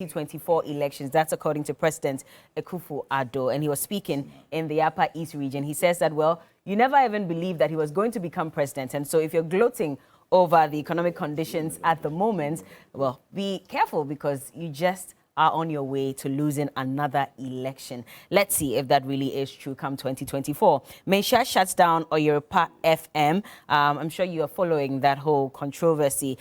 2024 elections. That's according to President Akufo-Addo, and he was speaking in the Upper East region. He says that, well, you never even believed that he was going to become president, and so if you're gloating over the economic conditions at the moment, well, be careful because you just are on your way to losing another election. Let's see if that really is true come 2024. Mensah shuts down Oyeripa FM. I'm sure you are following that whole controversy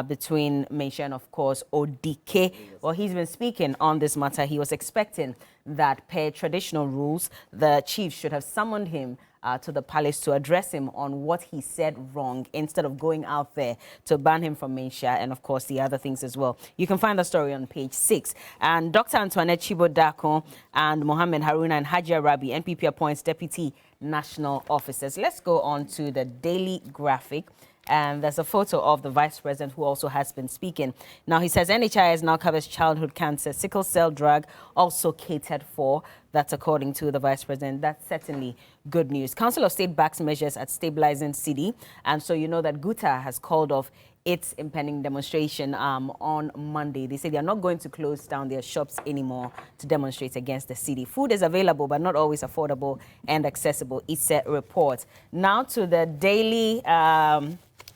between Mensah and, of course, Odike. Well, he's been speaking on this matter. He was expecting that, per traditional rules, the chief should have summoned him to the palace to address him on what he said wrong instead of going out there to ban him from Mensah and, of course, the other things as well. You can find the story on page 6. And Dr. Antoinette Chibo-Dako and Mohammed Haruna and Hajia Rabi, NPP appoints deputy national officers. Let's go on to the Daily Graphic. And there's a photo of the vice president who also has been speaking. Now, he says NHIS now covers childhood cancer, sickle cell drug also catered for. That's according to the vice president. That's certainly good news. Council of State backs measures at stabilizing city. And so you know that Guta has called off its impending demonstration on Monday. They say they are not going to close down their shops anymore to demonstrate against the city. Food is available, but not always affordable and accessible. It's a report. Now to the daily...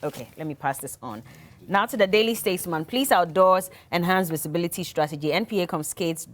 Okay, let me pass this on. Now to the Daily Statesman. Police outdoors enhance visibility strategy. NPA confiscates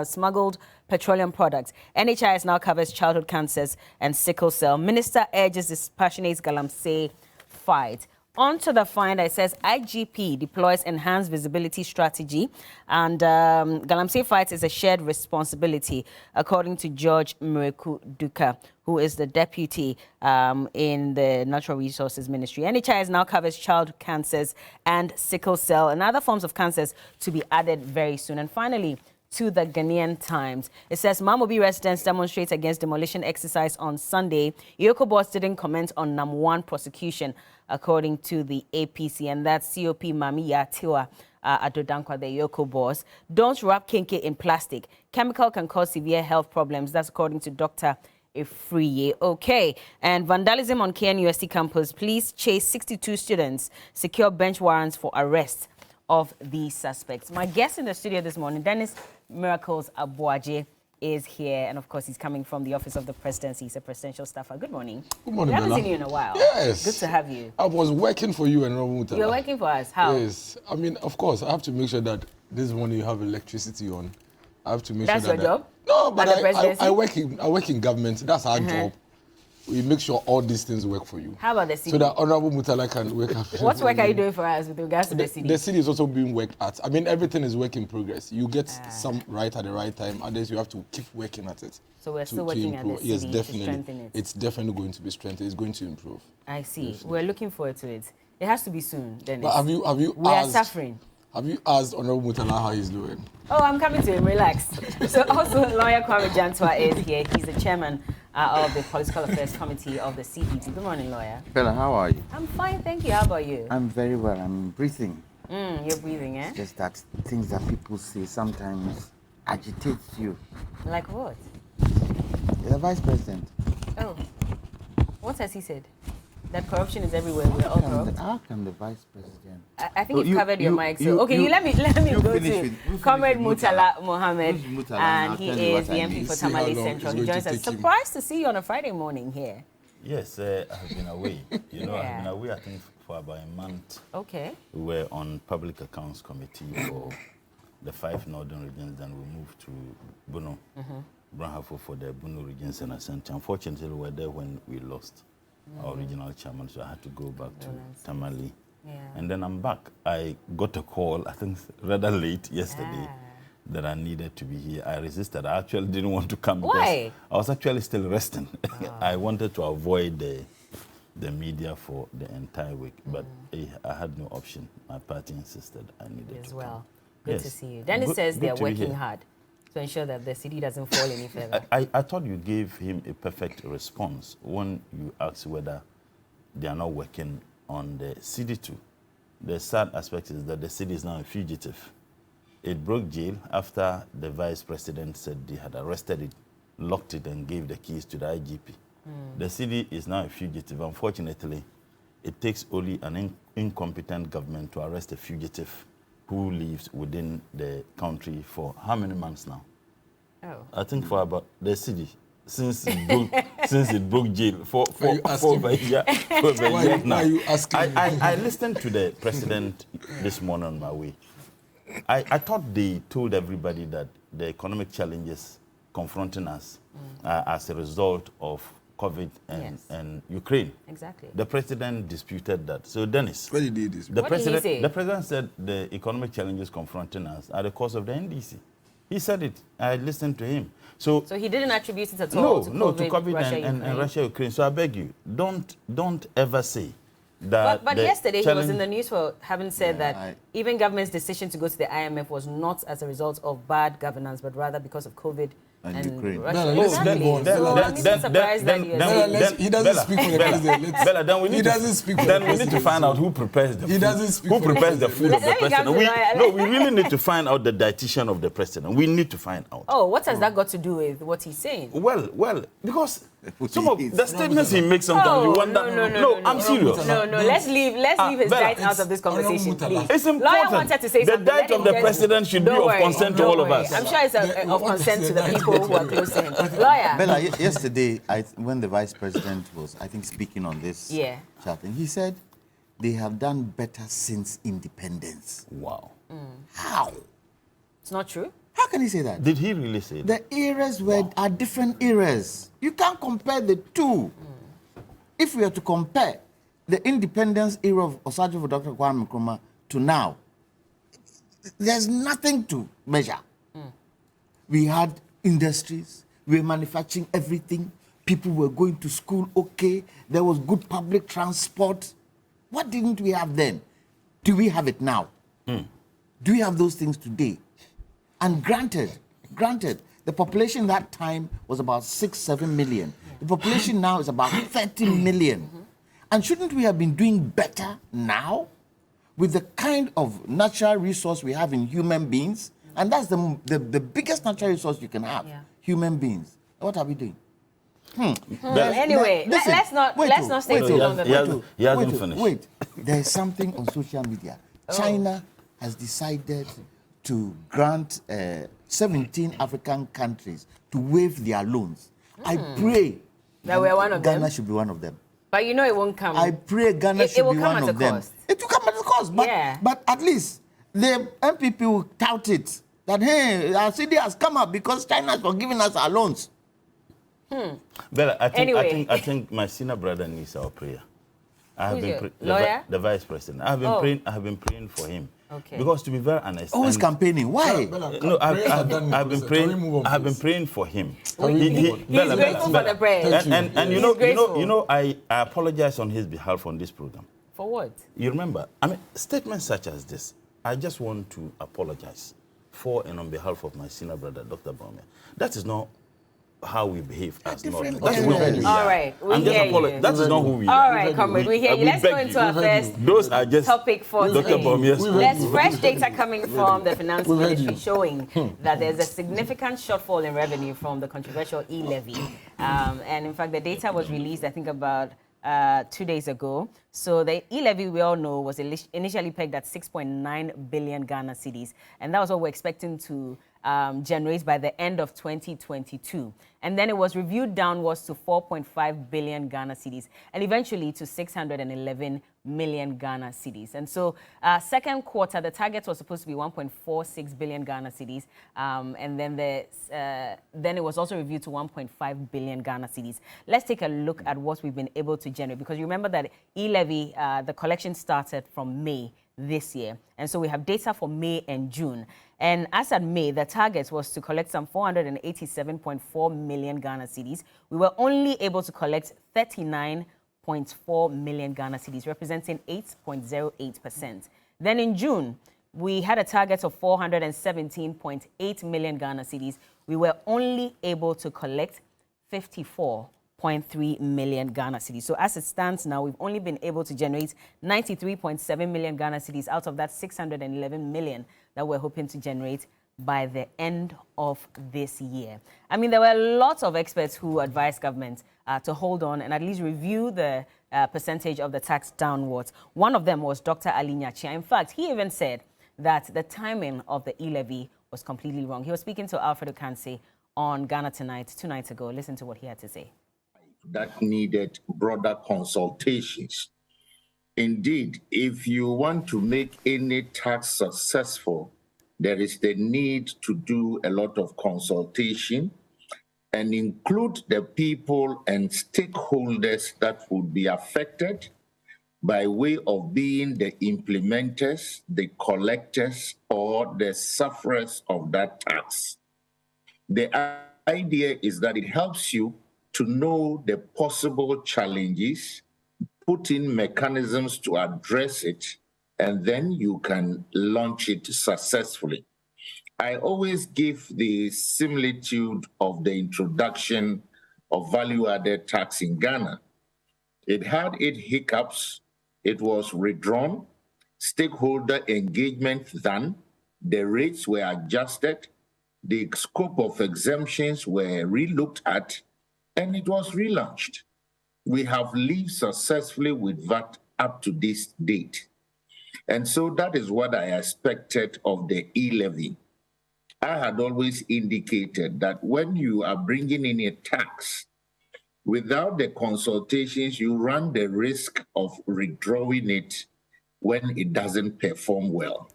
smuggled petroleum products. NHIS now covers childhood cancers and sickle cell. Minister urges dispassionate Galamsey fight. On to the find, it says IGP deploys enhanced visibility strategy, and Galamsey fights is a shared responsibility, according to George Mweku Duka, who is the deputy in the Natural Resources Ministry. NHIS now covers child cancers and sickle cell and other forms of cancers to be added very soon. And finally, to the Ghanaian Times. It says Mamobi residents demonstrate against demolition exercise on Sunday. Yoko boss didn't comment on #1 prosecution, according to the APC, and that's COP Mami Yatiwa Adodankwa, the Yoko boss. Don't wrap kinky in plastic. Chemical can cause severe health problems. That's according to Dr. Ifriye. Okay, and vandalism on KNUST campus. Police chase 62 students, secure bench warrants for arrest of these suspects. My guest in the studio this morning, Dennis Miracles Abuaje, is here, and of course he's coming from the office of the presidency. He's a presidential staffer. Good morning. Good morning, We haven't seen you in a while. Yes. Good to have you. I was working for you and Robo Mutala. You're working for us. How? Yes. I mean, of course, I have to make sure that this morning you have electricity on. I have to make That's sure that... your job? No, but I work in government. That's our job. We make sure all these things work for you. How about the city? So that Honorable Mutala can wake up. What work are you doing for us with regards to the city? The city is also being worked at. I mean, everything is work in progress. You get some right at the right time, others you have to keep working at it. So we're still working at the city to strengthen it. It's definitely going to be strengthened. It's going to improve. I see. Definitely. We're looking forward to it. It has to be soon, Dennis. But have you we are suffering. Have you asked Honorable Mutala how he's doing? Oh, I'm coming to him. Relax. So also, lawyer Kwame Jantwa is here. He's the chairman of the Political Affairs Committee of the CPT. Good morning, lawyer. Bella, how are you? I'm fine, thank you. How about you? I'm very well. I'm breathing. You're breathing, eh? It's just that things that people say sometimes agitates you. Like what? The vice president. Oh. What has he said? That corruption is everywhere. We're all corrupt. How can the vice president? I think you've covered your mic. So okay, let me go to Comrade Murtala Mohammed, and he is the MP for Tamale Central. He joins us. Surprised to see you on a Friday morning here. Yes, I have been away. You know, I've been away, I think, for about a month. Okay. We were on Public Accounts Committee for the 5 northern regions, then we moved to Bono, Branhafo for the Bono regions and Asante. Unfortunately, we were there when we lost our regional chairman, so I had to go back to Tamale. Yeah. And then I'm back. I got a call, I think rather late yesterday, that I needed to be here. I resisted. I actually didn't want to come. Why? I was actually still resting. I wanted to avoid the media for the entire week, but I had no option. My party insisted I needed to come. Good to see you. Dennis says they're working hard to ensure that the city doesn't fall any further. I thought you gave him a perfect response when you asked whether they are not working on the city too. The sad aspect is that the city is now a fugitive. It broke jail after the vice president said they had arrested it, locked it, and gave the keys to the IGP. The city is now a fugitive. Unfortunately, it takes only an incompetent government to arrest a fugitive who lives within the country for how many months now? Oh. I think for about the city since it broke jail for over a year now. Why are you asking? I listened to the president this morning on my way. I thought they told everybody that the economic challenges confronting us as a result of COVID and Ukraine. Exactly. The president disputed that. So, Dennis, What did he do? What did he say? The president said the economic challenges confronting us are the cause of the NDC. He said it. I listened to him. So he didn't attribute it at all to COVID and Russia, Ukraine. So I beg you, don't ever say that. But yesterday he was in the news for having said that even government's decision to go to the IMF was not as a result of bad governance, but rather because of COVID and Ukraine. Russia. He doesn't speak for the president. Bella, then we need to find out who prepares the food. He doesn't speak who for the prepares the food of the president. We really need to find out the dietitian of the president. We need to find out. Oh, what has that got to do with what he's saying? Well, because some of the statements he makes sometimes you wonder. No, I'm serious. No, let's leave his diet out of this conversation, please. It's important. Lawyer wanted to say something. The diet of the president should be of concern to all of us. I'm sure it's of concern to the people who are close to him. Lawyer. Bella, yesterday, when the vice president was, I think, speaking on this chat, and he said they have done better since independence. Wow. How? It's not true. How can he say that? Did he really say that? The eras are different eras. You can't compare the two. If we are to compare the independence era of Osagyefo Dr. Kwame Nkrumah to now, there's nothing to measure. We had industries, we were manufacturing everything, people were going to school okay, there was good public transport. What didn't we have then? Do we have it now? Do we have those things today? And granted, the population that time was about 6-7 million. The population now is about 30 million. And shouldn't we have been doing better now with the kind of natural resource we have in human beings? And that's the biggest natural resource you can have, human beings. What are we doing? Anyway, let's not stay too long. He hasn't finished. Wait, there is something on social media. China has decided to grant 17 African countries to waive their loans. I pray that we're one of Ghana should be one of them. But you know it won't come. I pray Ghana should be one of them. Cost. It will come at a cost, but at least the MPP will tout it that, hey, our city has come up because China has forgiven us our loans. Bella, I think my senior brother needs our prayer. I have been lawyer? The vice president. I have been praying for him. Okay. Because to be very honest, always campaigning. Why? No, I've been praying for him. He's grateful for the prayer. And you know, I apologize on his behalf on this program. For what? You remember? I mean, statements such as this, I just want to apologize for and on behalf of my senior brother, Dr. Bromé. That is not how we behave as Northerners. That's not who we are. All right, that is not who we are. All right, comrade, we hear you. Let's go into our first topic for today. There's fresh data coming from the finance ministry showing that there's a significant shortfall in revenue from the controversial E-Levy. And in fact, the data was released, I think, about 2 days ago. So the E-Levy, we all know, was initially pegged at 6.9 billion Ghana cedis. And that was what we're expecting to generate by the end of 2022. And then it was reviewed downwards to 4.5 billion Ghana cedis and eventually to 611 million Ghana cedis. And so second quarter, the target was supposed to be 1.46 billion Ghana cedis. And then then it was also reviewed to 1.5 billion Ghana cedis. Let's take a look at what we've been able to generate, because you remember that E-Levy, the collection started from May this year. And so we have data for May and June. And as at May, the target was to collect some 487.4 million Ghana cedis. We were only able to collect 39.4 million Ghana cedis, representing 8.08%. Then in June, we had a target of 417.8 million Ghana cedis. We were only able to collect 54.3 million Ghana cedis. So as it stands now, we've only been able to generate 93.7 million Ghana cedis out of that 611 million that we're hoping to generate by the end of this year. I mean, there were lots of experts who advised government to hold on and at least review the percentage of the tax downwards. One of them was Dr. Ali Nyachia. In fact, he even said that the timing of the E-Levy was completely wrong. He was speaking to Alfredo Kansi on Ghana Tonight 2 nights ago. Listen to what he had to say. That needed broader consultations. Indeed, if you want to make any tax successful, there is the need to do a lot of consultation and include the people and stakeholders that would be affected by way of being the implementers, the collectors, or the sufferers of that tax. The idea is that it helps you to know the possible challenges, put in mechanisms to address it, and then you can launch it successfully. I always give the similitude of the introduction of value-added tax in Ghana. It had its hiccups, it was withdrawn, stakeholder engagement done, the rates were adjusted, the scope of exemptions were relooked at, and it was relaunched. We have lived successfully with that up to this date. And so that is what I expected of the E-Levy. I had always indicated that when you are bringing in a tax, without the consultations, you run the risk of withdrawing it when it doesn't perform well.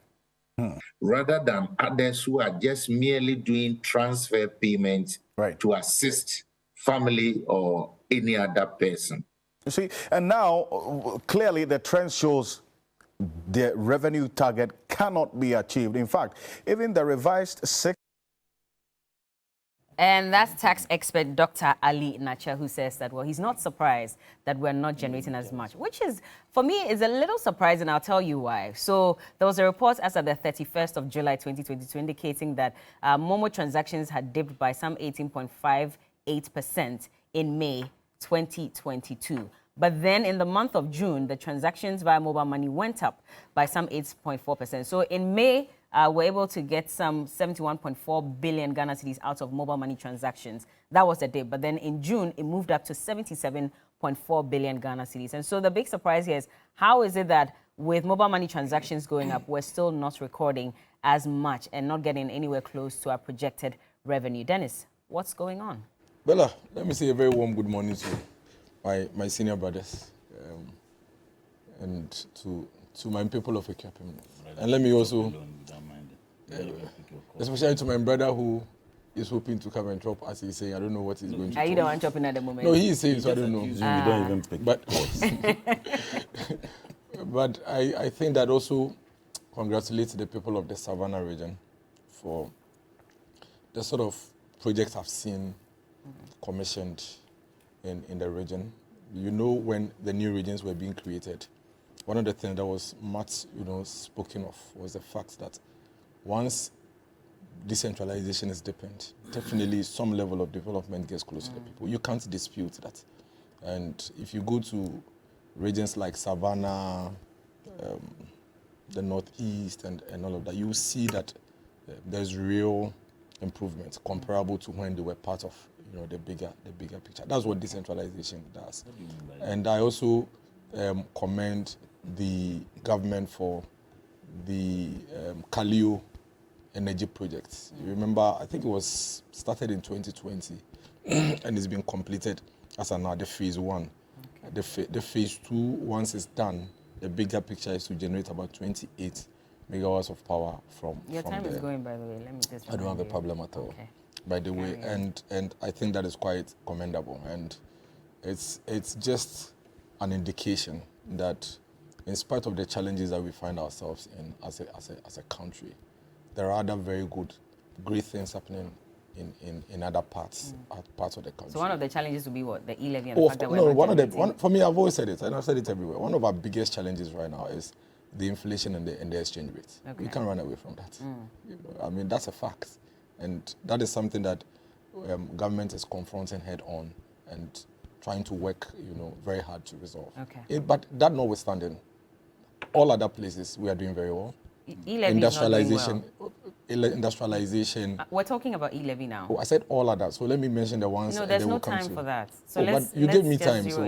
Rather than others who are just merely doing transfer payments to assist family or any other person. You see, and now clearly the trend shows the revenue target cannot be achieved. In fact, even the revised And that's tax expert Dr. Ali Nacha, who says that, well, he's not surprised that we're not generating as much, which is, for me, is a little surprising. I'll tell you why. So there was a report as of the 31st of July 2022 indicating that Momo transactions had dipped by some 18.58% in May 2022. But then in the month of June, the transactions via mobile money went up by some 8.4%. So in May, we're able to get some 71.4 billion Ghana cedis out of mobile money transactions. That was the dip. But then in June, it moved up to 77.4 billion Ghana cedis. And so the big surprise here is, how is it that with mobile money transactions going up, we're still not recording as much and not getting anywhere close to our projected revenue? Dennis, what's going on? Bella, let me say a very warm good morning to my senior brothers and to my people of Ethiopian. And let me also, especially to my brother who is hoping to come and drop, as he's saying. I don't know what he's going to do. Are you the one chopping at the moment? No, he is saying, so I don't know. You don't even pick. But I think that also congratulate the people of the Savannah region for the sort of projects I've seen commissioned in the region. You know, when the new regions were being created, one of the things that was much, spoken of was the fact that once decentralization is deepened, definitely some level of development gets close to the people. You can't dispute that. And if you go to regions like Savannah, the Northeast, and all of that, you will see that there's real improvement comparable to when they were part of the bigger picture. That's what decentralization does. And I also commend the government for the Kalio energy project. You remember, I think it was started in 2020 and it's been completed as another phase one. Okay. The phase two, once it's done, the bigger picture is to generate about 28 megawatts of power from Your time is going, by the way. Let me just I don't have a problem at all. Okay. By the way, and I think that is quite commendable, and it's just an indication that in spite of the challenges that we find ourselves in as a country, there are other very great things happening in other parts of the country. So one of the challenges would be what? The E-Levy and the fact that we're not for me, I've always said it, and I've said it everywhere. One of our biggest challenges right now is the inflation and the exchange rate. Okay. We can't run away from that. I mean, that's a fact. And that is something that government is confronting head on and trying to work, very hard to resolve. Okay. But that notwithstanding, all other places we are doing very well. E-Levy Industrialization. Industrialization. We're talking about E-Levy now. Oh, I said all other. So let me mention the ones. No, there's no time for that. So you gave me time. So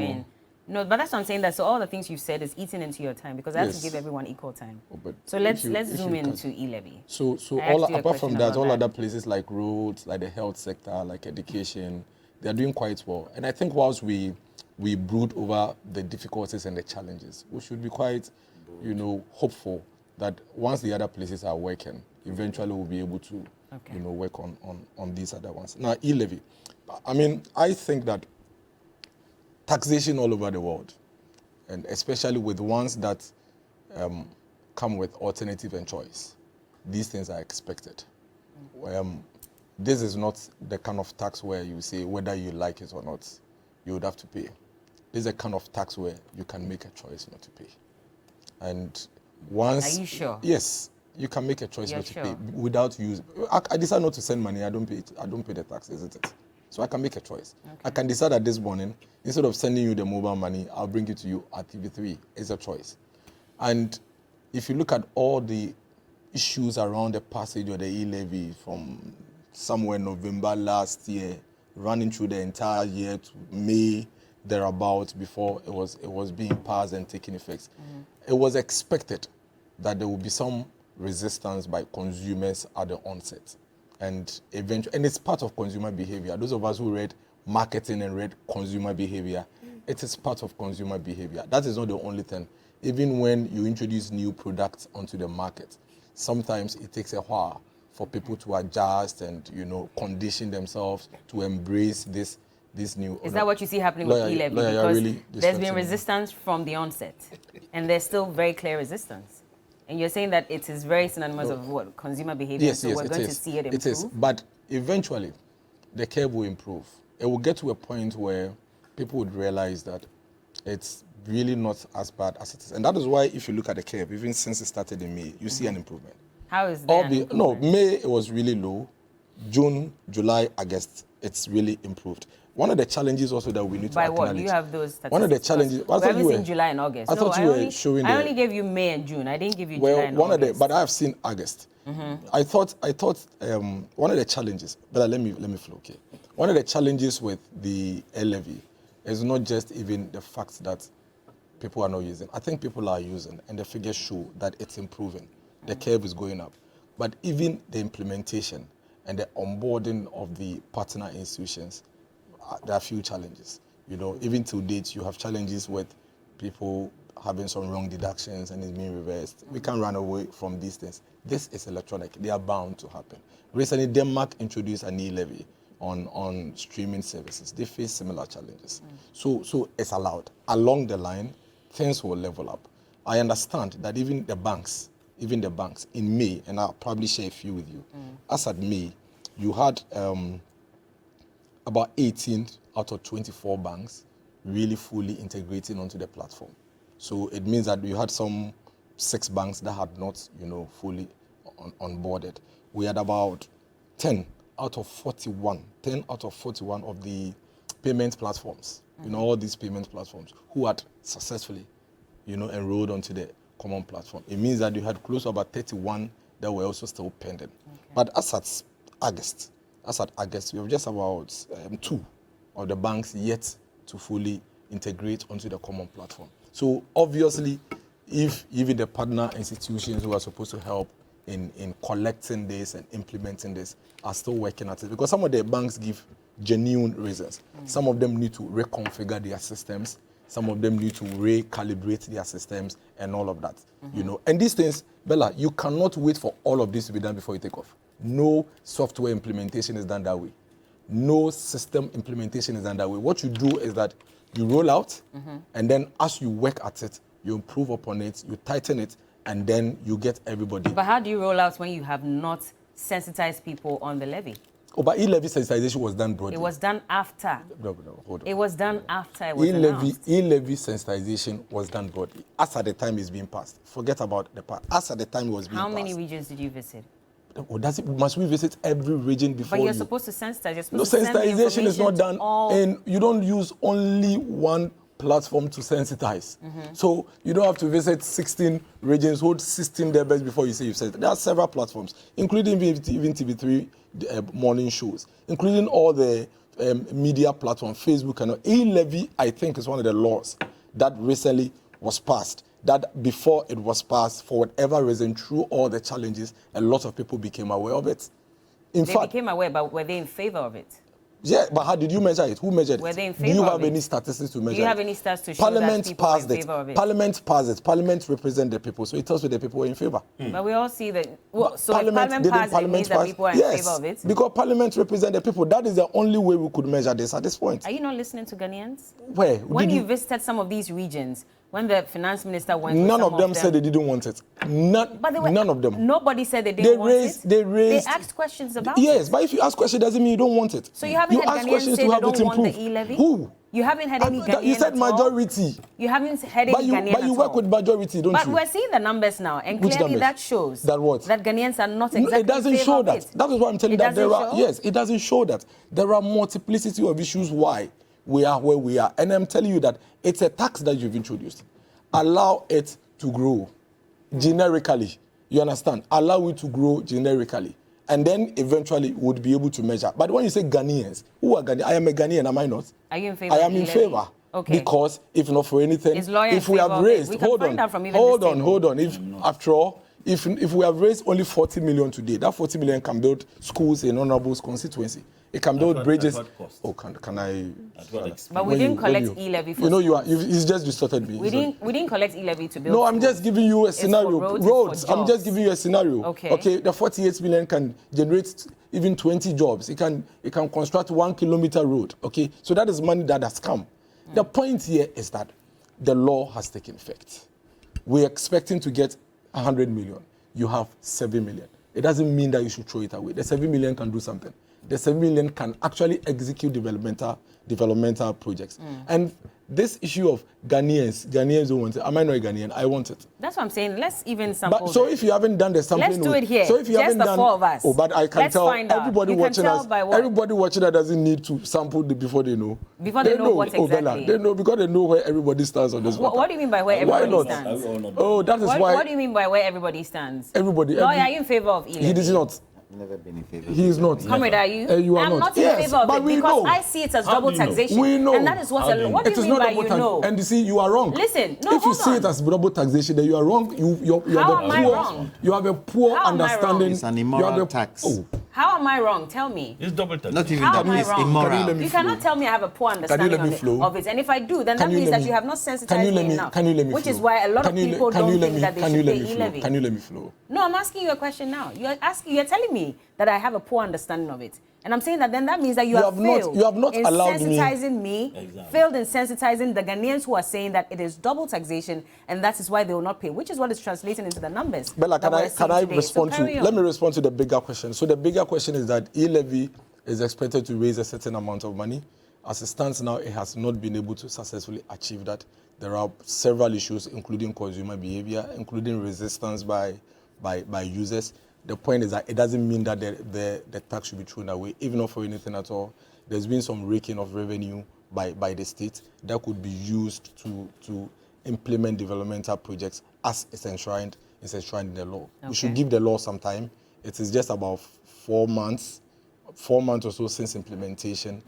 No, but that's what I'm saying. That so all the things you've said is eating into your time because I have to Yes. give everyone equal time. But So let's if zoom you into E-Levy. So I all asked you a apart from question that, about all that. other places like roads, like the health sector, like education, they are doing quite well. And I think whilst we brood over the difficulties and the challenges, we should be quite, hopeful that once the other places are working, eventually we'll be able to, work on these other ones. Now, E-Levy. I mean, I think that taxation all over the world, and especially with ones that come with alternative and choice, these things are expected. This is not the kind of tax where you say whether you like it or not, you would have to pay. This is a kind of tax where you can make a choice not to pay. And once... Are you sure? Yes, you can make a choice You're not to sure? pay without using... I decide not to send money, I don't pay it. I don't pay the tax, isn't it? So I can make a choice. Okay. I can decide that this morning, instead of sending you the mobile money, I'll bring it to you at TV3. It's a choice. And if you look at all the issues around the passage of the E-Levy from somewhere November last year, running through the entire year to May, thereabouts, before it was being passed and taking effect, it was expected that there would be some resistance by consumers at the onset. And eventually, and it's part of consumer behavior. Those of us who read marketing and read consumer behavior, it is part of consumer behavior. That is not the only thing. Even when you introduce new products onto the market, sometimes it takes a while for people to adjust and condition themselves to embrace this new. Is that what you see happening with E-Levy? Because really there's been resistance from the onset, and there's still very clear resistance. And you're saying that it is very synonymous of what? Consumer behavior, yes, so yes, we're going to see it improve? It is, but eventually, the curve will improve. It will get to a point where people would realize that it's really not as bad as it is. And that is why if you look at the curve, even since it started in May, you see an improvement. How is that? No, May it was really low. June, July, August, it's really improved. One of the challenges also that we need to acknowledge. By what? Do you have those statistics? One of the challenges. We haven't seen July and August. I thought you were showing. I only gave you May and June. I didn't give you July and August. But I have seen August. I thought one of the challenges. But let me flow. Okay. One of the challenges with the E-Levy is not just even the fact that people are not using. I think people are using, and the figures show that it's improving. The curve is going up. But even the implementation and the onboarding of the partner institutions, there are a few challenges. Even to date, you have challenges with people having some wrong deductions and it's being reversed. We can't run away from these things. This is electronic. They are bound to happen. Recently, Denmark introduced an E-Levy on streaming services. They face similar challenges. So it's allowed. Along the line, things will level up. I understand that even the banks in May, and I'll probably share a few with you, as at May, you had about 18 out of 24 banks really fully integrating onto the platform. So it means that you had some 6 banks that had not, fully onboarded. We had about 10 out of 41 of the payment platforms, all these payment platforms, who had successfully, enrolled onto the common platform. It means that you had close to about 31 that were also still pending. Okay. But as at August, we have just about 2 of the banks yet to fully integrate onto the common platform. So obviously, if even the partner institutions who are supposed to help in collecting this and implementing this are still working at it, because some of the banks give genuine reasons. Some of them need to reconfigure their systems. Some of them need to recalibrate their systems and all of that. And these things, Bella, you cannot wait for all of this to be done before you take off. No software implementation is done that way. No system implementation is done that way. What you do is that you roll out, and then as you work at it, you improve upon it, you tighten it, and then you get everybody. But how do you roll out when you have not sensitized people on the levy? Oh, but E-Levy sensitization was done broadly. It was done after. No, hold on. It was done after it was announced. E-Levy sensitization was done broadly. As at the time it's being passed. Forget about the part. As at the time it was being passed. How many regions did you visit? Must we visit every region before? But you're supposed to sensitize. You're supposed no, to send the sensitization is not done, all... and you don't use only one platform to sensitize. So you don't have to visit 16 regions, hold 16 debits before you say you've said. There are several platforms, including even TV3 morning shows, including all the media platforms, Facebook and all. E-Levy, I think, is one of the laws that recently was passed, that before it was passed, for whatever reason, through all the challenges, a lot of people became aware of it. They became aware, but were they in favor of it? Yeah, but how did you measure it? Who measured it? Were they in Do you favor have of any it? statistics to measure it? Do you have any stats to show that people were in favor of it? Parliament passed it. Parliament represents the people, so it tells you the people were in favor. But we all see that. Well, so Parliament, if Parliament passed, it means that people are in favor of it? Because Parliament represents the people. That is the only way we could measure this at this point. Are you not listening to Ghanaians? Where? When you visited some of these regions, when the finance minister went, none of them said they didn't want it. None of them. Nobody said they didn't want it. They asked questions about it. Yes, but if you ask questions, doesn't mean you don't want it. So you haven't had Ghanaians say they don't want the E-Levy? Who? You haven't had any Ghanaian You said majority. You haven't had any Ghanaian But you work with majority, don't you? But we're seeing the numbers now, and Which clearly numbers? that shows that what? That Ghanaians are not exactly it doesn't in favor show of that. it. That is what I'm telling you. That there are. Show? Yes, it doesn't show that. There are multiplicity of issues why we are where we are, and I'm telling you that it's a tax that you've introduced. Allow it to grow generically. You understand? Allow it to grow generically. And then eventually would be able to measure. But when you say Ghanaians, who are Ghanaians? I am a Ghanaian, am I not? Are you in favor? I am in favor. Okay. Because if not for anything, if we have raised, hold on. If after all, if we have raised only 40 million today, that 40 million can build schools in Honorable's constituency. It can build bridges. Oh, can I? But we didn't collect E-Levy for. It's just distorted me. We didn't collect E-Levy to build. No, I'm just giving you a scenario. Roads. I'm just giving you a scenario. Okay. The 48 million can generate even 20 jobs. It can construct 1 kilometer road. Okay. So that is money that has come. The point here is that the law has taken effect. We're expecting to get 100 million. You have 7 million. It doesn't mean that you should throw it away. The 7 million can do something. The 7 million can actually execute developmental projects. And this issue of Ghanaians don't want it. Am I not a Ghanaian? I want it. That's what I'm saying. Let's even sample. So if you haven't done the sampling, let's do it here. So if you just haven't the done, 4 of us. Oh, but I can tell everybody watching us. Everybody watching that doesn't need to sample before they know. Before they know what exactly. Bella, they know because they know where everybody stands on this. What do you mean by where everybody stands? Oh, that is why. What do you mean by where everybody stands? Everybody. No, are you in favor of E-Levy? He did not. Never been in favor. He is not. Comrade, are you? You are I'm not in favor of it because I see it as double taxation. We know. And that is what do you mean by you know? And you see, you are wrong. Listen, no, if you see it as double taxation, then you are wrong. You have a poor understanding. It's an immoral tax. Oh. How am I wrong? Tell me. It's double taxation. Not even that. It's immoral. You cannot tell me I have a poor understanding of it. And if I do, then that means that you have not sensitized me enough. Can you let me Which is why a lot of people don't think that they should pay E-Levy. Can you let me flow? No, I'm asking you a question now. You're telling me that I have a poor understanding of it. And I'm saying that then that means that you have failed in sensitizing me, failed in sensitizing the Ghanaians who are saying that it is double taxation and that is why they will not pay, which is what is translating into the numbers. Bella, can I respond to, let me respond to the bigger question. So the bigger question is that E-Levy is expected to raise a certain amount of money. As it stands now, it has not been able to successfully achieve that. There are several issues, including consumer behavior, including resistance by users. The point is that it doesn't mean that the tax should be thrown away, even not for anything at all. There's been some raking of revenue by the state that could be used to implement developmental projects as it's enshrined in the law. Okay. We should give the law some time. It is just about 4 months or so since implementation.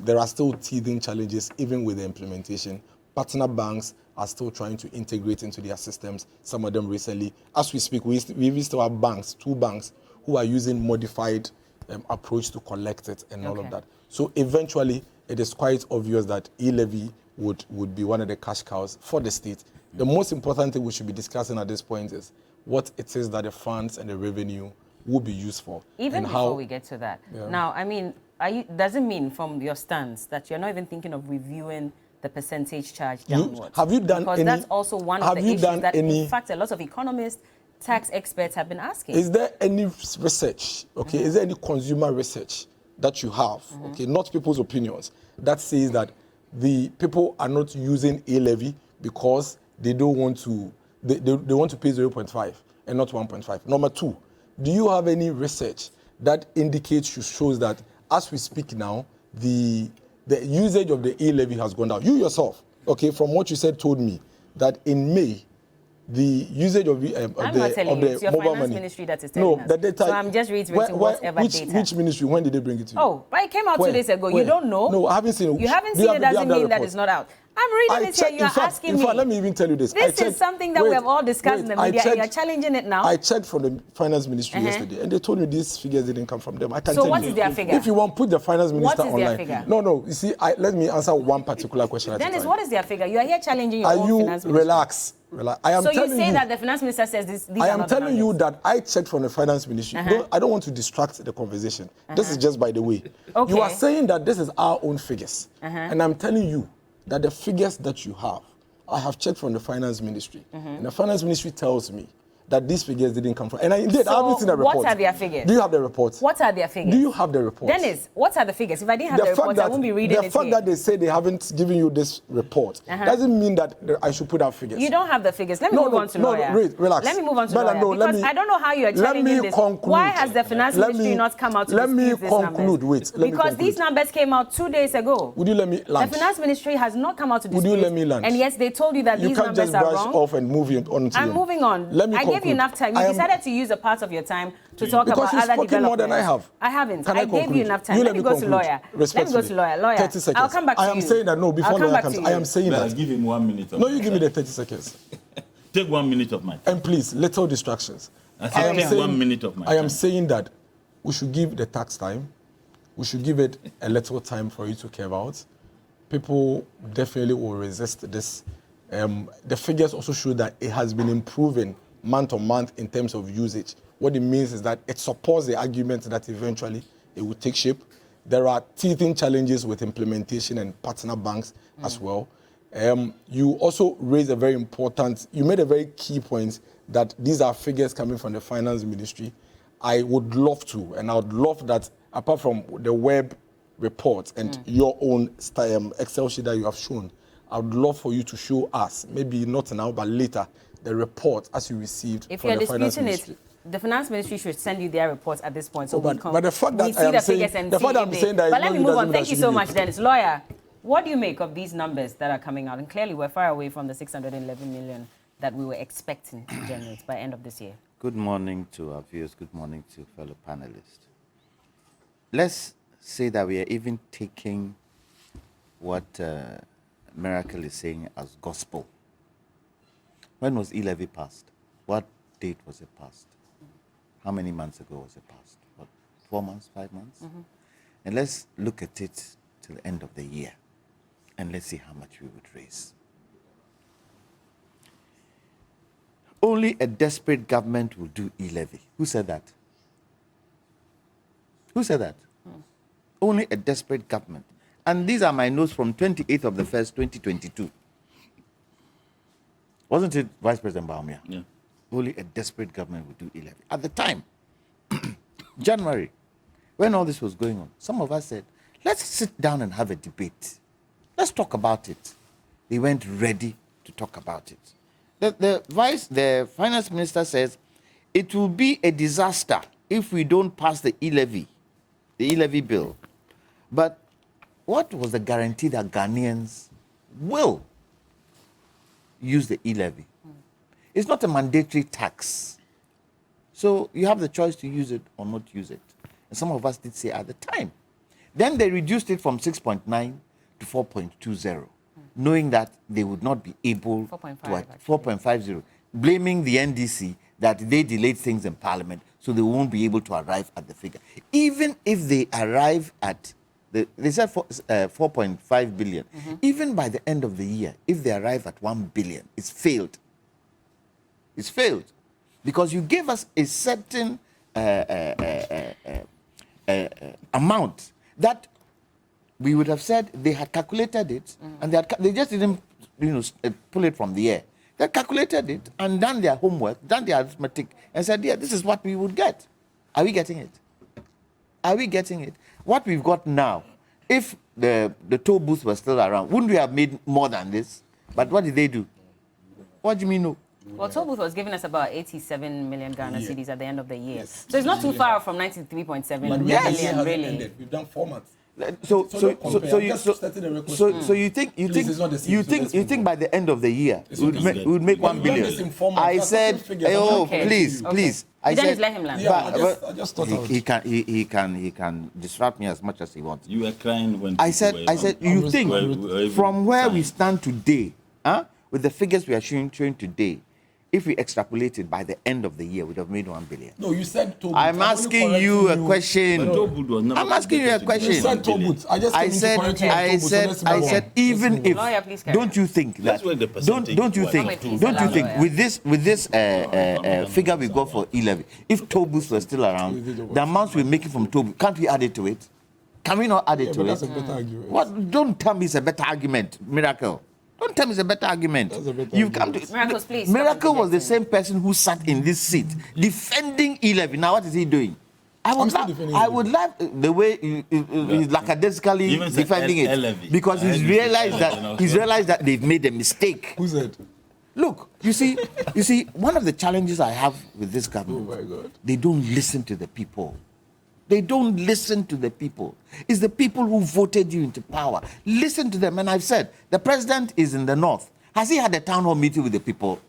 There are still teething challenges even with the implementation. Partner banks are still trying to integrate into their systems. Some of them recently, as we speak, we even still have banks, 2 banks, who are using modified approach to collect it and all of that. So eventually, it is quite obvious that E-Levy would be one of the cash cows for the state. The most important thing we should be discussing at this point is what it is that the funds and the revenue will be used for. Even before we get to that. Yeah. Now, I mean, does it mean from your stance that you're not even thinking of reviewing the percentage charge downwards? Have you done because any? That's also one of the issues that, in fact, a lot of economists, tax experts have been asking. Is there any research, okay, is there any consumer research that you have, okay, not people's opinions, that says that the people are not using E-Levy because they don't want to, they want to pay 0.5 and not 1.5. Number 2, do you have any research that indicates, shows that as we speak now, the usage of the E-Levy has gone down? You yourself, okay, from what you said, told me that in May, the usage of the it's your mobile finance money. Ministry that is telling us. The data. So I'm just reiterating whatever data. Which ministry? When did they bring it to you? Oh, but it came out 2 days ago. You don't know. No, I haven't seen it. You haven't seen it doesn't mean that it's not out. I'm reading it here. You're asking me. In fact, let me even tell you this. This is something that we have all discussed in the media, and you're challenging it now. I checked from the finance ministry yesterday, and they told me these figures didn't come from them. I can tell you. So what is their figure? If you want, put the finance minister online. What is their figure? No. You see, let me answer one particular question. Dennis, what is their figure? You are here challenging your own finance minister. Relax. I am so telling you say that the finance minister says this. I am telling you that I checked from the finance ministry. I don't want to distract the conversation. This is just by the way. Okay. You are saying that this is our own figures, and I'm telling you that the figures that you have, I have checked from the finance ministry, and the finance ministry tells me that these figures didn't come from. And I haven't seen the report. What are their figures? Do you have the report? What are their figures? Do you have the report? Dennis, what are the figures? If I didn't have the report, I wouldn't be reading it here. The fact that they say they haven't given you this report doesn't mean that I should put out figures. You don't have the figures. Let me move on to lawyer. Relax. Let me move on to Bella, lawyer. Because I don't know how you are challenging this. Conclude. Why has the finance ministry not come out to dispute these numbers? Because these numbers came out 2 days ago. Would you let me land? The finance ministry has not come out to dispute. Would you let me land? And yes, they told you that these numbers are wrong. You can't just brush off and move on to I'm moving on. Let me I gave you enough time. You decided to use a part of your time to talk about other developments. Because you've spoken more than I have. I haven't. I gave you enough time. Let me go to lawyer. Let me go to lawyer. 30 seconds. I'll come back to you. I am saying that before lawyer comes. I am saying that. Give him 1 minute. No, you give me the 30 seconds. Take 1 minute of my time. And please, little distractions. I am saying 1 minute of my time. I am saying that we should give the tax time. We should give it a little time for you to care about. People definitely will resist this. The figures also show that it has been improving month on month in terms of usage. What it means is that it supports the argument that eventually it will take shape. There are teething challenges with implementation and partner banks as well. You also raised you made a very key point that these are figures coming from the finance ministry. I would love to, and I would love that apart from the web report and your own Excel sheet that you have shown, I would love for you to show us, maybe not now, but later, the report as you received from the finance ministry. The finance ministry should send you their reports at this point. So but the fact that I am saying, but let me move on. Thank you so much, Dennis. Lawyer, what do you make of these numbers that are coming out? And clearly, we're far away from the 611 million that we were expecting to generate by end of this year. Good morning to our viewers. Good morning to fellow panelists. Let's say that we are even taking what Miracle is saying as gospel. When was E-Levy passed? What date was it passed? How many months ago was it passed? What, 4 months, 5 months? And let's look at it till the end of the year, and let's see how much we would raise. Only a desperate government will do E-Levy. Who said that? Who said that? Only a desperate government. And these are my notes from 28th of the 1st, 2022. Wasn't it, Vice President Baumia? Yeah. Only a desperate government would do E-Levy. At the time, January, when all this was going on, some of us said, let's sit down and have a debate. Let's talk about it. They weren't ready to talk about it. The finance minister says, it will be a disaster if we don't pass the E-Levy bill. But what was the guarantee that Ghanaians will use the E-Levy? It's not a mandatory tax. So you have the choice to use it or not use it. And some of us did say at the time. Then they reduced it from 6.9 to 4.20, knowing that they would not be able to 4.50, blaming the NDC that they delayed things in Parliament, so they won't be able to arrive at the figure. Even if they arrive at they said 4.5 billion. Even by the end of the year, if they arrive at 1 billion, it's failed. It's failed because you gave us a certain amount that we would have said they had calculated it, and they just didn't, pull it from the air. They calculated it and done their homework, done their arithmetic, and said, yeah, this is what we would get. Are we getting it? Are we getting it? What we've got now, if the toll booths were still around, wouldn't we have made more than this? But what did they do? What do you mean no? Well, toll booth was giving us about 87 million Ghana cedis at the end of the year. Yes. So it's not too far from 93.7 million, really. We've done 4 months. So don't compare. you I'm just setting the record so straight. you think Please, it's not the same, you so think let's you move think on. by the end of the year It's we not the would make But 1 you billion. don't misinform us. I That's said, something figures. I'm oh not correcting please, you. please. I You then said, just let him land. Yeah, I just thought out. he can disrupt me as much as he wants. You were crying when I said, you I'm think were from where we signed. stand today, with the figures we are showing today, if we extrapolate it by the end of the year, we'd have made 1 billion. No, you said Tobut. I'm asking you a question. But Tobut was never I'm asking you a projected to question. You said Tobut. I just I came to said, correct you on I Tobut, so said, let's I move said, on. even Let's move if, on. Lawyer, please carry don't you think Let's that, work the don't percentage you wise. think, Please don't you allow think, lawyer. with this figure we got for E-Levy, if Tobus were still around, the amounts we're making from Tobus, can't we add it to it? Can we not add it Yeah, to but it? that's a better argument. What? Don't tell me it's a better argument, Miracle. Don't tell me it's a better argument. That's a better You've come to argument. Miracles, please, stop Miracle was the interjecting. same person who sat in this seat defending E-Levy. Now what is he doing? I'm still defending I E-Levy. would like the way he's lackadaisically Even said defending it E-Levy. because I he's heard you say realized E-Levy that also. they've made a mistake. Who said? Look, you see, one of the challenges I have with this government, Oh my God. they don't listen to the people. They don't listen to the people. It's the people who voted you into power. Listen to them. And I've said, the president is in the north. Has he had a town hall meeting with the people?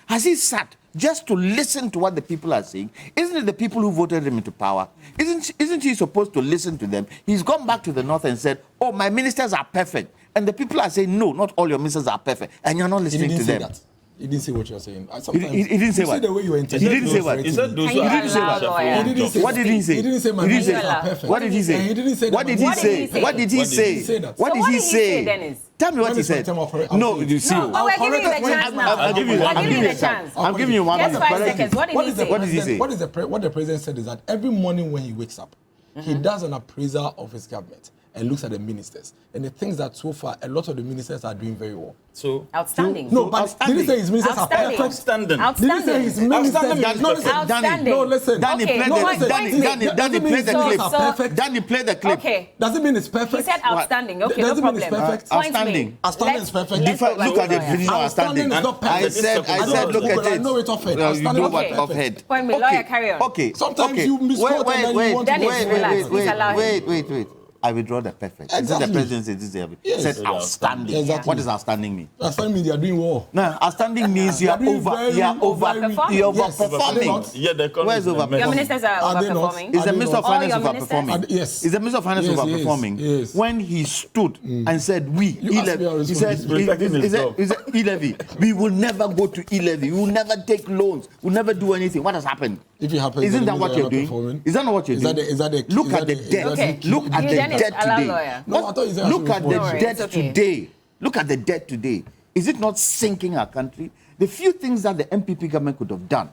Has he sat just to listen to what the people are saying? Isn't it the people who voted him into power? Isn't he supposed to listen to them? He's gone back to the north and said, oh, my ministers are perfect. And the people are saying, no, not all your ministers are perfect. And you're not He listening didn't to say them. that. He didn't say what you're saying. He didn't say you what? See the way you He didn't say what? He said those Can who you are allow reshuffle lawyer? He didn't say What did he say? He didn't say my He didn't ministers say- are perfect. What did he say? And he didn't say that What did my he What did he say? say? What did he What did he say? say that? What So did what he did he say, say? Dennis? Tell me what When he is my said. time of correct- No, I'll you see. No, but we're giving you the correct chance when- now. I'll give you We're one giving you minute. the chance. I'm giving you 1 Just minute. 5 Correct seconds. it. What did he say? What did he say? What the president said is that every morning when he wakes up, he does an appraisal of his government and looks at the ministers. And he thinks that so far, a lot of the ministers are doing very well. So Outstanding. No, but outstanding. did he say his ministers are Outstanding. perfect? outstanding. Did he say Outstanding. his ministers? Outstanding. No, listen. Outstanding. No, listen. Danny, Okay, play no, the point Danny, made. Danny, Doesn't Danny, mean play the his clip. ministers are perfect. Danny, play the clip. Okay. Doesn't mean it's perfect. He said outstanding. Okay, no Doesn't mean it's problem. perfect. Point Outstanding. made. Outstanding Let's- is perfect. let's go back Look to at the lawyer. definition of Outstanding outstanding. is not perfect. I said, look at But I it. know it off head. No, you Outstanding know is what not off perfect. head. Point me, lawyer, carry on. Okay. Sometimes okay. you misquote and then you want to Dennis, relax. Please allow him. wait. I withdraw the perfect. This is Exactly. the president said this. Yes. Said outstanding. Exactly. What does outstanding mean? Outstanding means they are doing well. No, outstanding means you are They're doing over. very, You are over. very- You're Yes. Are they overperforming. not? Yeah, the economy Where's is in a over- mess. Your ministers are Are they not? overperforming. Is the Minister of All Finance your ministers? overperforming? Yes. Is the Minister of Finance Yes, he overperforming? is. When he stood and said, we, You asked me how E-Levy, he said, he's protecting his job. he said, E-Levy, we will never go to E-Levy. We will never take loans. We'll never do anything. What has happened? If it happens, Isn't then that what they are you're not doing? performing. Is that not what you're Is that doing? the- is that the- Look is at that the the- debt. is that Okay. Look at You the Dennis, debt allow today. lawyer. No, I thought you said I Look should at the respond. No worries, debt it's okay. today. Look at the debt today. Is it not sinking our country? The few things that the MPP government could have done,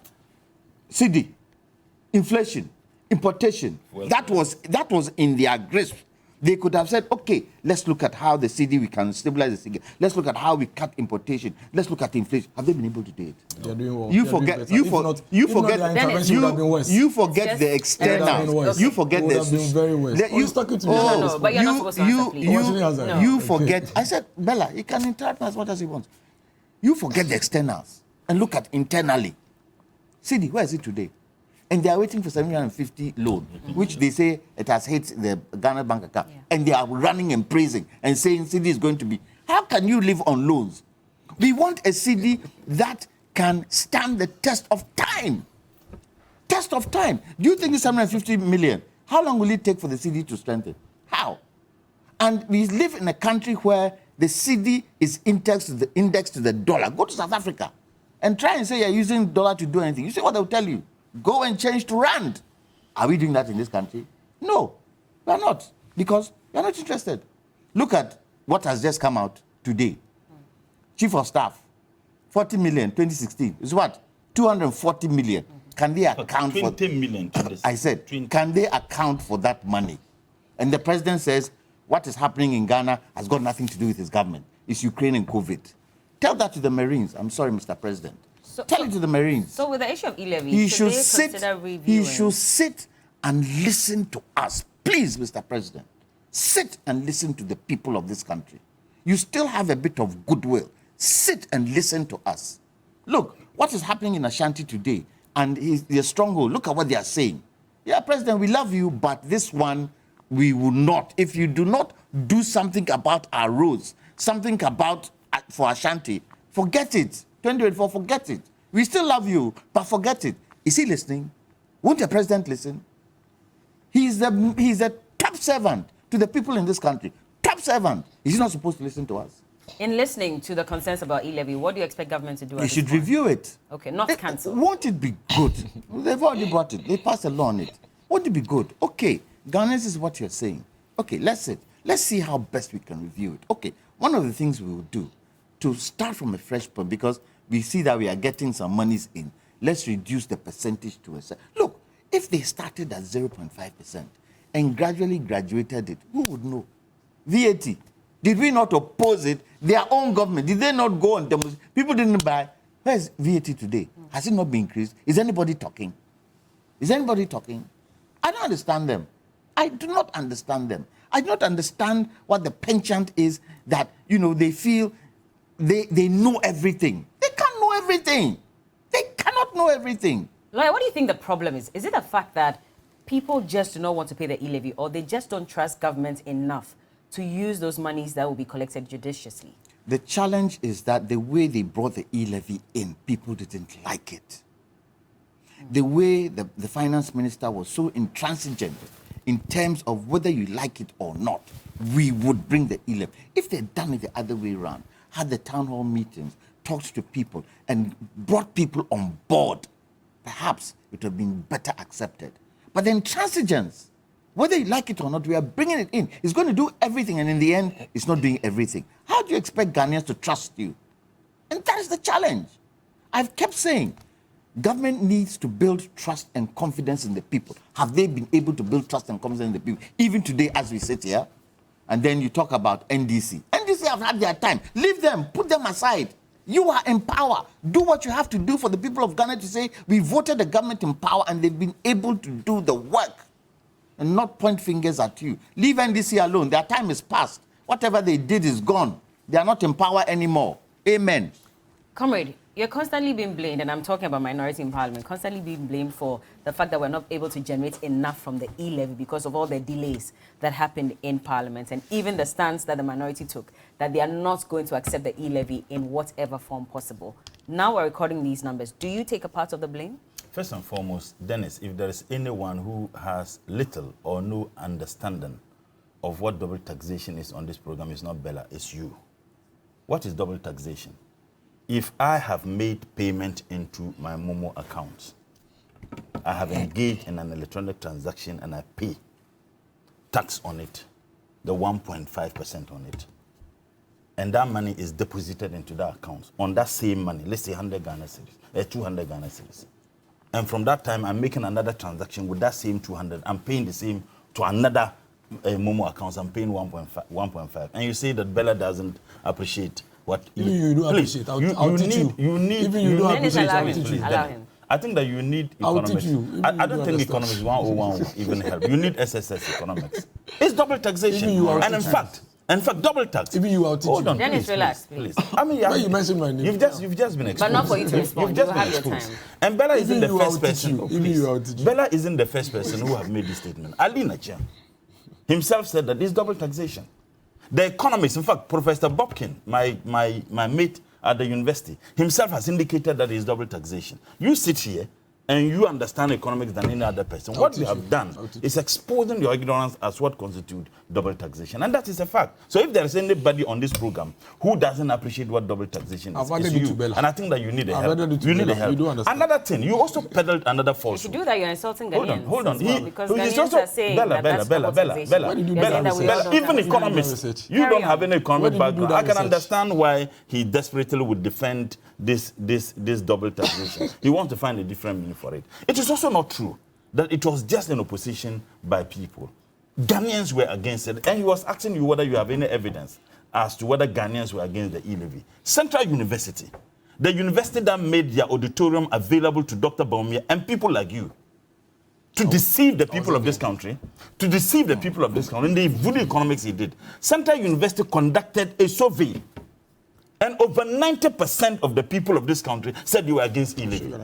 CD, inflation, importation, that was in their grasp. They could have said, okay, let's look at how the CD, we can stabilize the CD. Let's look at how we cut importation. Let's look at inflation. Have they been able to do it? They are doing well. You They are doing forget. better. You If for, not- you if not, forget. their intervention would have been worse. You forget Just- the It would have been externals. worse. You forget It would the. have been very worse. Oh, he's talking to me. No, but you're not supposed to answer, please. Oh, I shouldn't answer. No. You Okay. forget. I said, Bella, he can interact as much as he wants. You forget the externals and look at internally. CD, where is it today? And they are waiting for 750 loan, which they say it has hit the Ghana bank account. Yeah. And they are running and praising and saying CD is going to be. How can you live on loans? We want a CD that can stand the test of time. Test of time. Do you think this 750 million, how long will it take for the CD to strengthen? How? And we live in a country where the CD is indexed to the dollar. Go to South Africa and try and say you're using dollar to do anything. You see what they'll tell you? Go and change to rand. Are we doing that in this country? No, we are not, because we are not interested. Look at what has just come out today. Chief of Staff, 40 million, 2016. Is what? 240 million. Can they account for 20 million to this. I said, 20. can they account for that money? And the president says, what is happening in Ghana has got nothing to do with his government. It's Ukraine and COVID. Tell that to the Marines. I'm sorry, Mr. President. Tell it to the Marines. So with the issue of E-Levy, He should should they sit. consider He reviewing? should sit and listen to us, please, Mr. President. Sit and listen to the people of this country. You still have a bit of goodwill. Sit and listen to us. Look, what is happening in Ashanti today, and the stronghold. Look at what they are saying. Yeah, President, we love you, but this one, we will not. If you do not do something about our roads, something about for Ashanti, forget it. 2024, forget it. We still love you, but forget it. Is he listening? Won't the president listen? He's a top servant to the people in this country. Top servant. Is he not supposed to listen to us? In listening to the concerns about E-Levy, what do you expect government to do? They should review it. Okay, not cancel. Won't it be good? They've already brought it. They passed a law on it. Won't it be good? Okay, Ghanaians is what you're saying. Okay, let's see how best we can review it. Okay, one of the things we will do to start from a fresh point, because we see that we are getting some monies in, let's reduce the percentage to a certain. Look, if they started at 0.5% and gradually graduated it, who would know? VAT. Did we not oppose it? Their own government, did they not go and demonstrate? People didn't buy. Where's VAT today? Has it not been increased? Is anybody talking? Is anybody talking? I don't understand them. I do not understand them. I do not understand what the penchant is that, they feel they know everything. They can't know everything. They cannot know everything. Lawyer, what do you think the problem is? Is it the fact that people just do not want to pay the E-Levy, or they just don't trust government enough to use those monies that will be collected judiciously? The challenge is that the way they brought the E-Levy in, people didn't like it. The way the finance minister was so intransigent in terms of whether you like it or not, we would bring the E-Levy. If they'd done it the other way around, had the town hall meetings, talked to people, and brought people on board, perhaps it would have been better accepted. But the intransigence, whether you like it or not, we are bringing it in. It's going to do everything, and in the end, it's not doing everything. How do you expect Ghanaians to trust you? And that is the challenge. I've kept saying, government needs to build trust and confidence in the people. Have they been able to build trust and confidence in the people? Even today, as we sit here, and then you talk about NDC. NDC have had their time. Leave them, put them aside. You are in power. Do what you have to do for the people of Ghana to say, we voted the government in power and they've been able to do the work and not point fingers at you. Leave NDC alone. Their time is past. Whatever they did is gone. They are not in power anymore. Amen. Comrade, you're constantly being blamed, and I'm talking about minority in parliament, constantly being blamed for the fact that we're not able to generate enough from the E-Levy because of all the delays that happened in parliament, and even the stance that the minority took, that they are not going to accept the E-Levy in whatever form possible. Now we're recording these numbers. Do you take a part of the blame? First and foremost, Dennis, if there is anyone who has little or no understanding of what double taxation is on this program, it's not Bella, it's you. What is double taxation? If I have made payment into my Momo account, I have engaged in an electronic transaction and I pay tax on it, the 1.5% on it, and that money is deposited into that account on that same money, let's say 100 Ghana cedis, 200 Ghana cedis. And from that time, I'm making another transaction with that same 200. I'm paying the same to another Momo account. I'm paying 1.5. And you say that Bella doesn't appreciate what you do appreciate. I'll teach you. You need. Even you don't appreciate. Allow him. I think that you need economics. I'll teach you. I don't think economics 101 will even help. You need SSS economics. It's double taxation. And in fact, double tax. Even you, I'll teach you. Dennis, relax, please. I mean, you mentioned my name. You've just been exposed. But not for you to respond. You've just You been have your exposed. time. And Bella isn't Even the you, first I'll teach person. you. Even you, I'll teach you. Bella isn't the first person who have made this statement. Ali Nacha himself said that it's double taxation. The economists, in fact, Professor Bobkin, my mate at the university, himself has indicated that it's double taxation. You sit here and you understand economics than any other person. What you have done is exposing your ignorance as what constitutes double taxation. And that is a fact. So if there is anybody on this program who doesn't appreciate what double taxation is, it's you. And I think that you need a help. You need a help. You do understand. Another thing, you also peddled another falsehood. If you do that, you're insulting Ghanaians. Hold on. Because Ghanaians are saying Bella. Even economists, you don't have any economic background. I can understand why he desperately would defend this double taxation. He wants to find a different meaning for it. It is also not true that it was just an opposition by people. Ghanaians were against it, and he was asking you whether you have any evidence as to whether Ghanaians were against the E-Levy. Central University, the university that made their auditorium available to Dr. Baumia and people like you, to deceive the people of this country, in the voodoo economics he did. Central University conducted a survey, and over 90% of the people of this country said you were against E-Levy.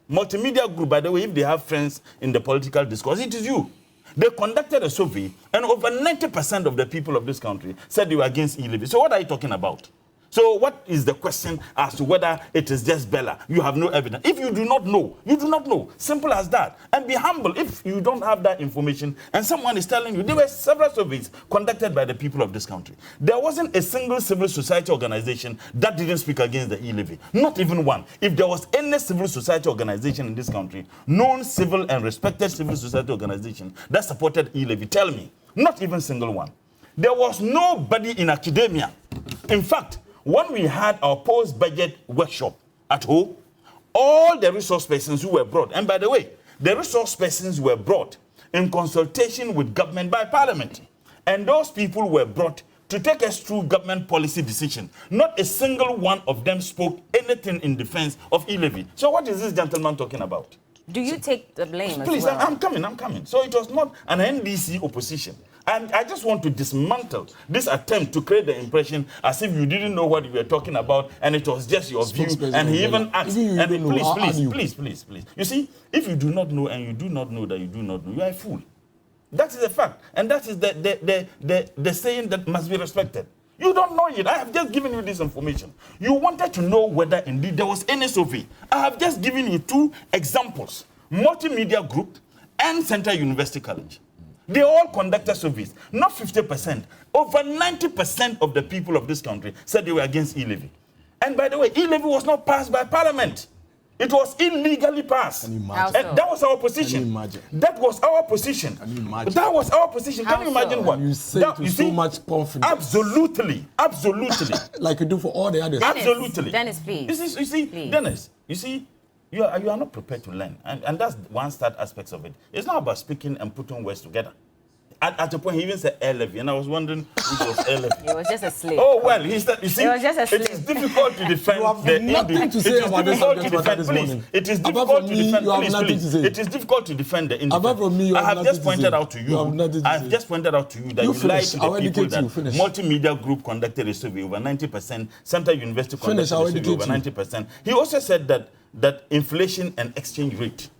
Multimedia group, by the way, if they have friends in the political discourse, it is you. They conducted a survey, and over 90% of the people of this country said they were against E-Levy. So what are you talking about? So what is the question as to whether it is just Bella? You have no evidence. If you do not know, you do not know. Simple as that. And be humble if you don't have that information and someone is telling you. There were several surveys conducted by the people of this country. There wasn't a single civil society organization that didn't speak against the E-Levy. Not even one. If there was any civil society organization in this country, known civil and respected civil society organization that supported E-Levy, tell me. Not even single one. There was nobody in academia. In fact, when we had our post-budget workshop at home, all the resource persons who were brought, and by the way, the resource persons were brought in consultation with government by parliament. And those people were brought to take us through government policy decision. Not a single one of them spoke anything in defense of E-Levy. So what is this gentleman talking about? Do you take the blame Please, as well? I'm coming. So it was not an NDC opposition. And I just want to dismantle this attempt to create the impression as if you didn't know what you were talking about and it was just your view. And he even asked, please. You see, if you do not know and you do not know that you do not know, you are a fool. That is a fact. And that is the saying that must be respected. You don't know it. I have just given you this information. You wanted to know whether indeed there was any survey. I have just given you two examples. Multimedia Group and Central University College. They all conducted surveys. Not 50%. Over 90% of the people of this country said they were against E-Levy. And by the way, E-Levy was not passed by Parliament. It was illegally passed. Can you imagine? And that was our position. Can you imagine? That was our position. Can you imagine? That was our position. Can you imagine what? You say it with so much confidence. Absolutely. Like you do for all the others. Absolutely. Dennis, please. You see, Please. Dennis, you see, you are not prepared to learn. And that's one start aspects of it. It's not about speaking and putting words together. At a point, he even said E-Levy, and I was wondering if it was E-Levy. It was just a slip. Oh, well, he said, you see, It was just a slip. it is difficult to defend You have the nothing to say about this subject matter this morning. It is Apart difficult from to me, defend. you have nothing to say. It is difficult to defend the independent. Apart from me, you have I have nothing just to pointed say. out to You you. have nothing to I have say. just pointed out to you that You you lied finish. to I'll the people educate that you. Finish. Multimedia Group conducted a survey over 90%. Central University Finish. conducted I'll a survey over educate 90%. He also said that inflation and exchange rate.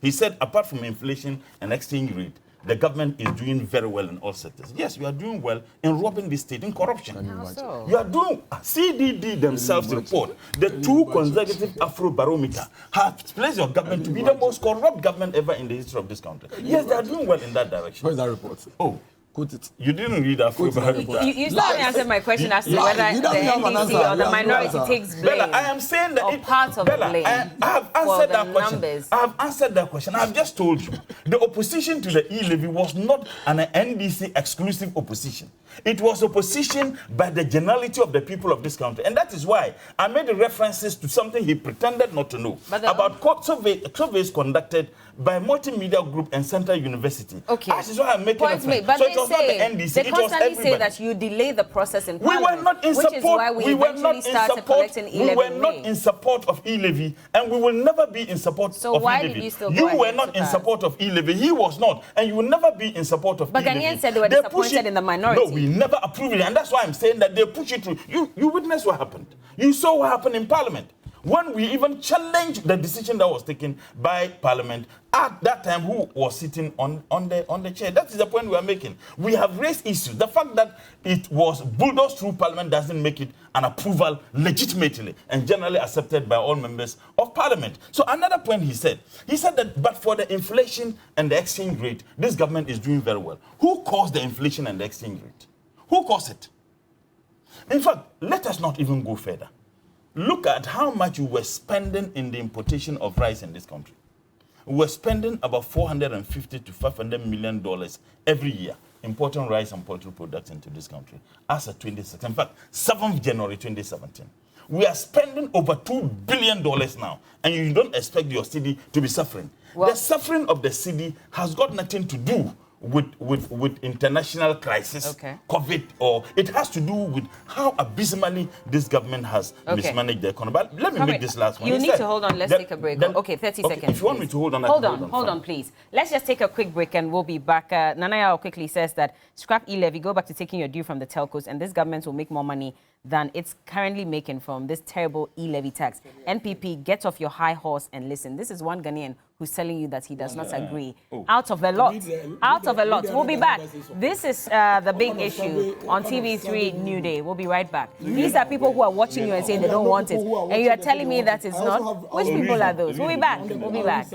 He said apart from inflation and exchange rate, the government is doing very well in all sectors. Yes, we are doing well in robbing the state in corruption. How so? You are doing CDD themselves report. The two consecutive Afro barometer have placed your government to be the most corrupt government ever in the history of this country. Yes, they are doing well in that direction. Where's that report? Oh, Quote it. you didn't read Afro barometer. You still haven't answered my question as to Lie. whether You the don't have an answer. NDC or You the have no minority answer. takes blame. Bella, I am saying that or part of Bella, the blame. I have for answered the that question. numbers. I have answered that question. I have just told you. The opposition to the E-Levy was not an NDC exclusive opposition. It was opposition by the generality of the people of this country. And that is why I made the references to something he pretended not to know. But about surveys conducted by Multimedia Group and Central University. Okay. That is why I'm making Point a made. But so they it was say, not the NDC, they it was constantly say everybody. that you delay the process in We Parliament, were not in which support. is why we were eventually not in started support. collecting E-Levy We were in not May. in support of E-Levy, and we will never be in support So of why E-Levy. did you still go You ahead were to not in pass? support of E-Levy. He was not, and you will never be in support of But E-Levy. Ghanaians said they were push disappointed in the minority. No, we never approved it, and that's why I'm saying that they push it through. You witnessed what happened. You saw what happened in Parliament. When we even challenged the decision that was taken by Parliament at that time, who was sitting on the chair. That is the point we are making. We have raised issues. The fact that it was bulldozed through Parliament doesn't make it an approval legitimately and generally accepted by all members of Parliament. So another point he said that but for the inflation and the exchange rate, this government is doing very well. Who caused the inflation and the exchange rate? Who caused it? In fact, let us not even go further. Look at how much we were spending in the importation of rice in this country. We were spending about $450 to $500 million every year importing rice and poultry products into this country as of 2016. In fact, 7th January 2017. We are spending over $2 billion now, and you don't expect your city to be suffering. Well, the suffering of the city has got nothing to do with international crisis, okay. COVID, or it has to do with how abysmally this government has mismanaged the economy. But let me make this last one. You need to hold on. Let's take a break. Okay, 30 seconds. If you want me to hold on, I hold can on, please. Let's just take a quick break and we'll be back. Nanaya quickly says that scrap E-Levy, go back to taking your due from the telcos, and this government will make more money than it's currently making from this terrible E-Levy tax. NPP, get off your high horse and listen. This is one Ghanaian who's telling you that he does not agree. Out of a lot. Out of a lot. We'll be back. This is the big issue on TV3Newday. We'll be right back. These are people who are watching you and saying they don't want it. And you are telling me that it's not. Which people are those? We'll be back. We'll be back.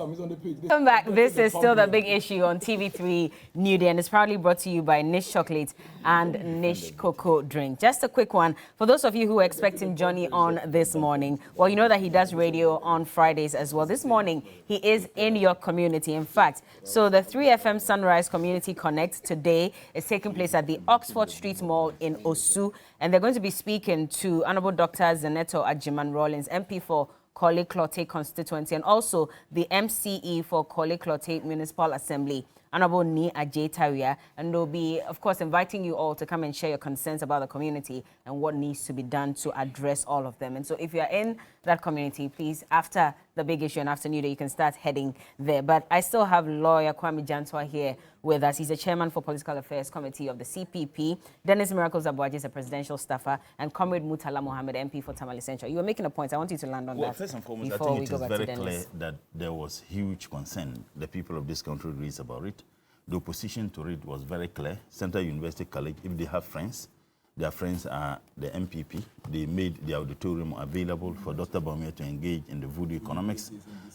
Come back. This is still the big issue on TV3Newday, and it's proudly brought to you by Niche Chocolate and Niche Cocoa Drink. Just a quick one. For those of you who are expecting Johnny on this morning, well, you know that he does radio on Fridays as well. This morning, he is in your community. In fact, so the 3FM Sunrise Community Connect today is taking place at the Oxford Street Mall in Osu, and they're going to be speaking to Honorable Dr. Zeneto Ajiman-Rawlings, MP for Korle Klottey constituency, and also the MCE for Korle Klottey Municipal Assembly, Honorable Ni Ajetaria, and they'll be, of course, inviting you all to come and share your concerns about the community and what needs to be done to address all of them. And so if you're in that community, please, after the big issue and after New Day, you can start heading there. But I still have lawyer Kwame Jantwa here with us. He's the chairman for Political Affairs Committee of the CPP. Dennis Miracles Abuaji is a presidential staffer, and Comrade Mutala Mohammed, MP for Tamale Central. You were making a point. I want you to land on that. First and foremost, I think it is very clear that there was huge concern the people of this country raised about it. The opposition to it was very clear. Central University College, if they have friends, their friends are the MPP. They made the auditorium available for Dr. Bawumia to engage in the voodoo economics.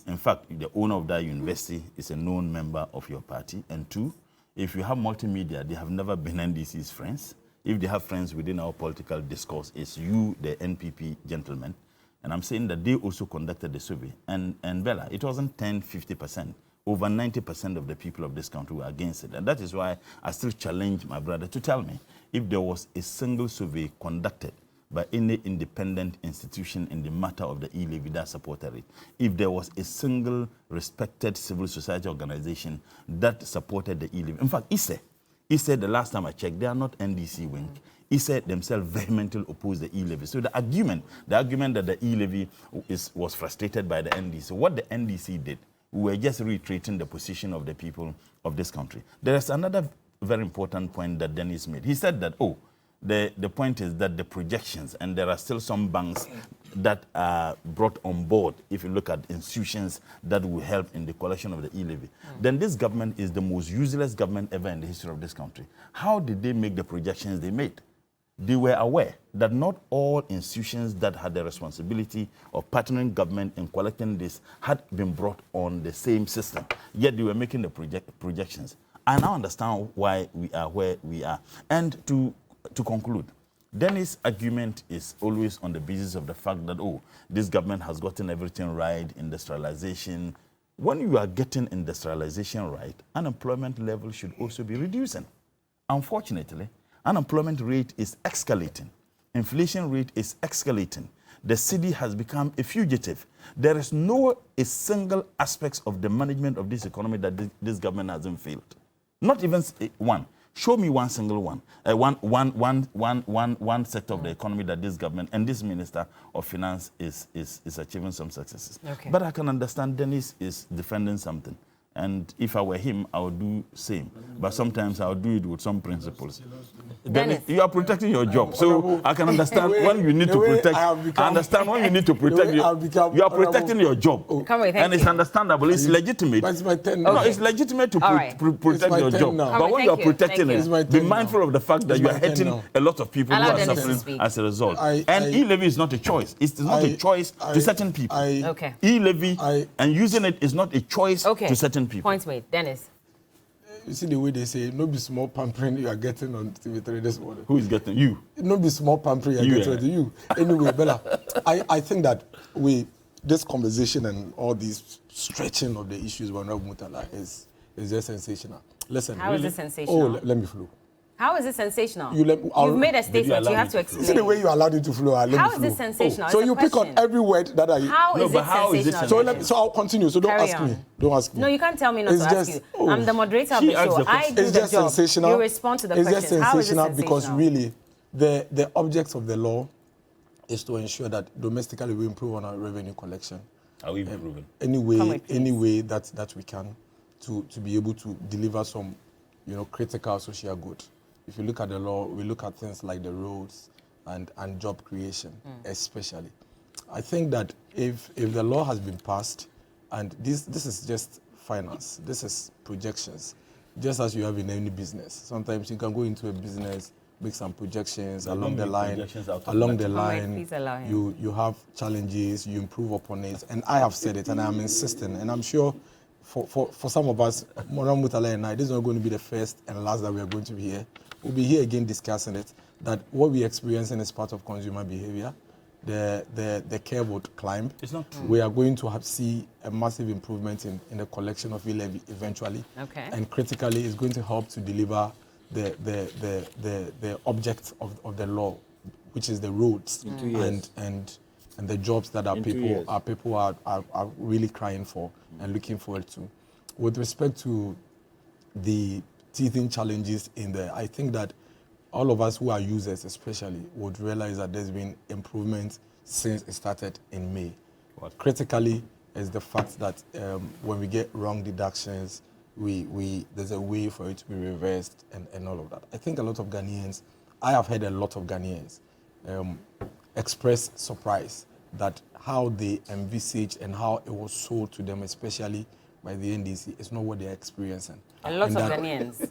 In fact, the owner of that university is a known member of your party. And two, if you have multimedia, they have never been NDC's friends. If they have friends within our political discourse, it's you, the NPP gentlemen. And I'm saying that they also conducted the survey. And Bella, it wasn't 10, 50%. Over 90% of the people of this country were against it. And that is why I still challenge my brother to tell me if there was a single survey conducted by any independent institution in the matter of the E-Levy that supported it, if there was a single respected civil society organization that supported the E-Levy. In fact, ISE, the last time I checked, they are not NDC wing. ISE themselves vehemently opposed the E-Levy. So the argument that the E-Levy was frustrated by the NDC, what the NDC did, we were just reiterating the position of the people of this country. There is another very important point that Dennis made. He said that, the point is that the projections, and there are still some banks that are brought on board, if you look at institutions that will help in the collection of the E-Levy, then this government is the most useless government ever in the history of this country. How did they make the projections they made? They were aware that not all institutions that had the responsibility of partnering government in collecting this had been brought on the same system, yet they were making the projections. I now understand why we are where we are. And to conclude, Dennis' argument is always on the basis of the fact that, this government has gotten everything right, industrialization. When you are getting industrialization right, unemployment level should also be reducing. Unfortunately, unemployment rate is escalating. Inflation rate is escalating. The city has become a fugitive. There is a single aspect of the management of this economy that this government hasn't failed. Not even one. Show me one single one. One sector of the economy that this government and this Minister of Finance is achieving some successes. Okay. But I can understand Dennis is defending something. And if I were him, I would do same. But sometimes I would do it with some principles. Then you are protecting your job. So I can understand when you need to protect. I understand when you need to protect. You are protecting your job. And it's understandable. It's legitimate. But it's my turn No, now. it's legitimate to protect your job. now. But when you are protecting It's my it, be turn mindful of the fact that It's you are my turn hurting now. a lot of people who Allow are Dennis to suffering speak. as a result. And E-Levy is not a choice. It's not a choice to certain people. Okay. E-Levy and using it is not a choice to certain people. Points made. Dennis. You see the way they say, no be small pampering you are getting on TV3 this morning. Who is getting you? No be small pampering you are getting to you. Anyway, Bella, I think that this conversation and all this stretching of the issues by Honorable Mutala is just sensational. Listen. How is it sensational? Let me flow. How is it sensational? You've made a statement. You have to explain. See the way you allowed it to flow. How is it sensational? So It's a you pick on question. every word that I... How is it sensational? So I'll continue. So don't Carry ask on. me. Don't ask me. No, you can't tell me not It's to ask just- you. I'm the moderator of She the asked show. the question. I do It's the just job. sensational. You respond to the It's question. just How is it sensational sensational? because really, the object of the law is to ensure that domestically we improve on our revenue collection. Are we improving? Any please. way that we can to be able to deliver some, critical social good. If you look at the law, we look at things like the roads, and job creation, especially. I think that if the law has been passed, and this is just finance, this is projections, just as you have in any business. Sometimes you can go into a business, make some projections along the line. You have challenges, you improve upon it, and I have said it, and I'm insisting, and I'm sure for some of us, Moran Mutala and I, this is not going to be the first and last that we are going to be here. We'll be here again discussing it, that what we're experiencing is part of consumer behavior. The curve would climb. It's not true. We are going to see a massive improvement in the collection of E-Levy eventually. Okay. And critically, it's going to help to deliver the object of the law, which is the roads and the jobs that people are really crying for and looking forward to. With respect to the teething challenges in there, I think that all of us who are users especially would realize that there's been improvement since it started in May. What critically is the fact that when we get wrong deductions, there's a way for it to be reversed and all of that. I think a lot of Ghanaians, I have heard a lot of Ghanaians express surprise that how they envisaged and how it was sold to them, especially by the NDC, is not what they're experiencing. A lot of Ghanaians.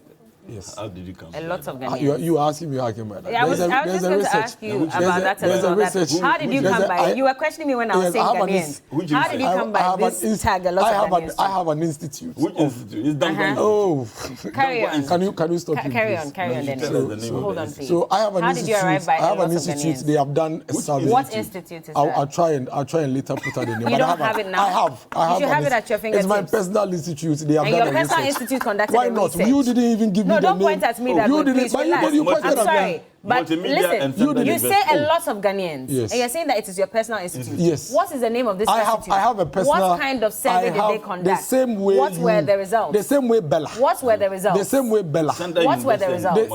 Yes. How did you come? A lot of Ghanaians. You asking me how I came by that? Yeah, I was just going to ask you about that as well. How did you come by it? You were questioning me when I was saying Ghanaians. How did you come by this tag? A lot of Ghanaians. I have an institute. Which institute? Is that Oh, carry on. Can you stop? Carry on, then. Hold on, please. So I have an How institute. did you arrive by I have a lot an of institute. Ghanaians? They have done a survey. What institute is that? I'll try and later put out the name. You don't have it now? I have. You should have it at your fingertips. It's my personal institute. They have and done your personal institute conducted Why a not? research. You didn't even give me the name. No, don't point at me that way, please, relax. I'm sorry. But listen, you say a lot of Ghanaians, yes. And you're saying that it is your personal institute. Yes. What is the name of this institute? I have a personal... What kind of survey did they conduct? The same way what were the results? The same way Bella. What were the results? The same way Bella. What were the results?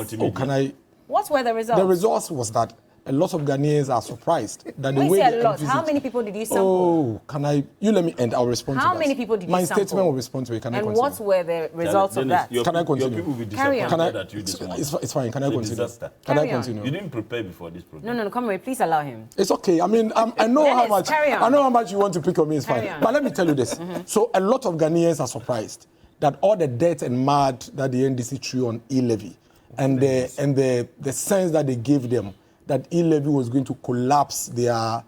What were the results? The results was that a lot of Ghanaians are surprised that the when way you say they a lot, how many people did you sample? You let me end, I'll respond to that. How many people did you sample? My statement will respond to it. Can I continue? And what were the results of that? Can I continue? Your people will Carry on. It's fine. Can I continue? Can I continue? You didn't prepare before this program. No, come away. Please allow him. It's okay. I mean, I know how much. I know how much you want to pick on me. It's fine. But let me tell you this. So a lot of Ghanaians are surprised that all the debt and mud that the NDC threw on E-Levy and the sense that they gave them that E-Levy was going to collapse their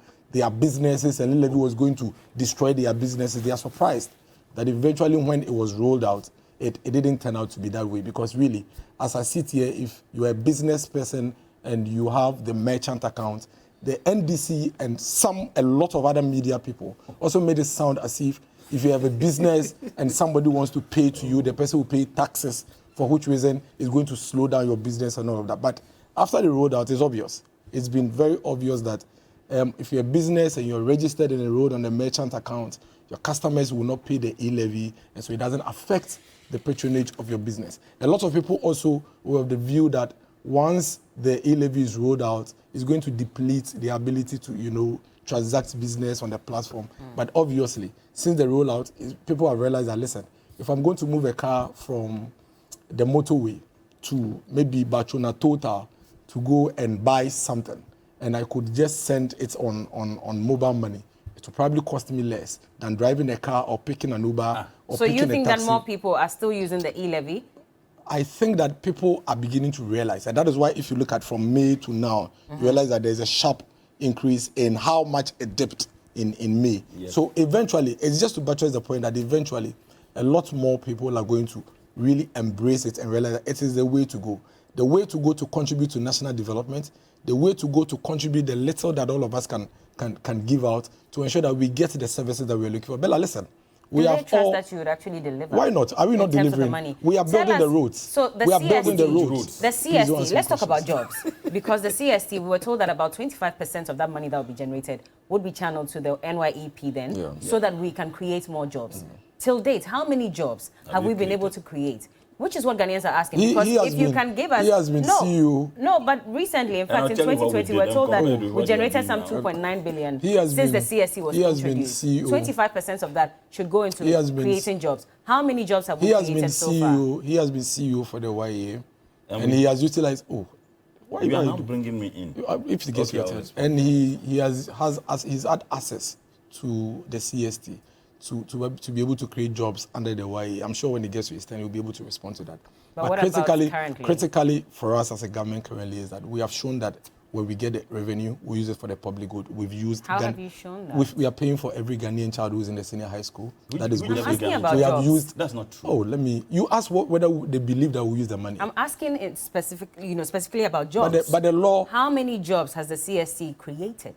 businesses and E-Levy was going to destroy their businesses. They are surprised that eventually when it was rolled out, it didn't turn out to be that way. Because really, as I sit here, if you're a business person and you have the merchant account, the NDC and a lot of other media people also made it sound as if you have a business and somebody wants to pay to you, the person will pay taxes, for which reason is going to slow down your business and all of that. But after the rolled out, it's obvious. It's been very obvious that if you're a business and you're registered and enrolled on the merchant account, your customers will not pay the E-Levy, and so it doesn't affect the patronage of your business. A lot of people also will have the view that once the E-Levy is rolled out, it's going to deplete the ability to, transact business on the platform. But obviously, since the rollout, people have realized that, listen, if I'm going to move a car from the motorway to maybe Bachona Total to go and buy something, and I could just send it on mobile money, it will probably cost me less than driving a car or picking an Uber or so picking a taxi. So you think that more people are still using the E-Levy? I think that people are beginning to realize, and that is why if you look at from May to now, you realize that there's a sharp increase in how much it dipped in May. Yes. So eventually, it's just to buttress the point that eventually a lot more people are going to really embrace it and realize that it is the way to go. The way to go to contribute to national development, the way to go to contribute the little that all of us can give out to ensure that we get the services that we're looking for. Bella, listen. Do they trust that you would actually deliver? Why not? Are we not delivering? We are building the roads. So the CST, let's talk about jobs. Because the CST, we were told that about 25% of that money that will be generated would be channeled to the NYEP then, so that we can create more jobs. Till date, how many jobs have we been able to create? Which is what Ghanaians are asking. Because if you can give us... He has been CEO. No, but recently, in fact, in 2020, we were told that we generated some 2.9 billion since the CSC was introduced. 25% of that should go into creating jobs. How many jobs have we created so far? He has been CEO for the YA, and he has utilized... Why You are you not bringing me in. if he gets Okay, your I'll turn. respond. And he's had access to the CST to be able to create jobs under the YE. I'm sure when he gets to his turn, he'll be able to respond to that. But what about currently? Critically for us as a government currently is that we have shown that when we get the revenue, we use it for the public good. We've used. How have you shown that? We are paying for every Ghanaian child who's in the senior high school. That is good. I'm asking about We have jobs. used. That's not true. Oh, you ask whether they believe that we use the money. I'm asking it specifically about jobs. But the law. How many jobs has the CST created?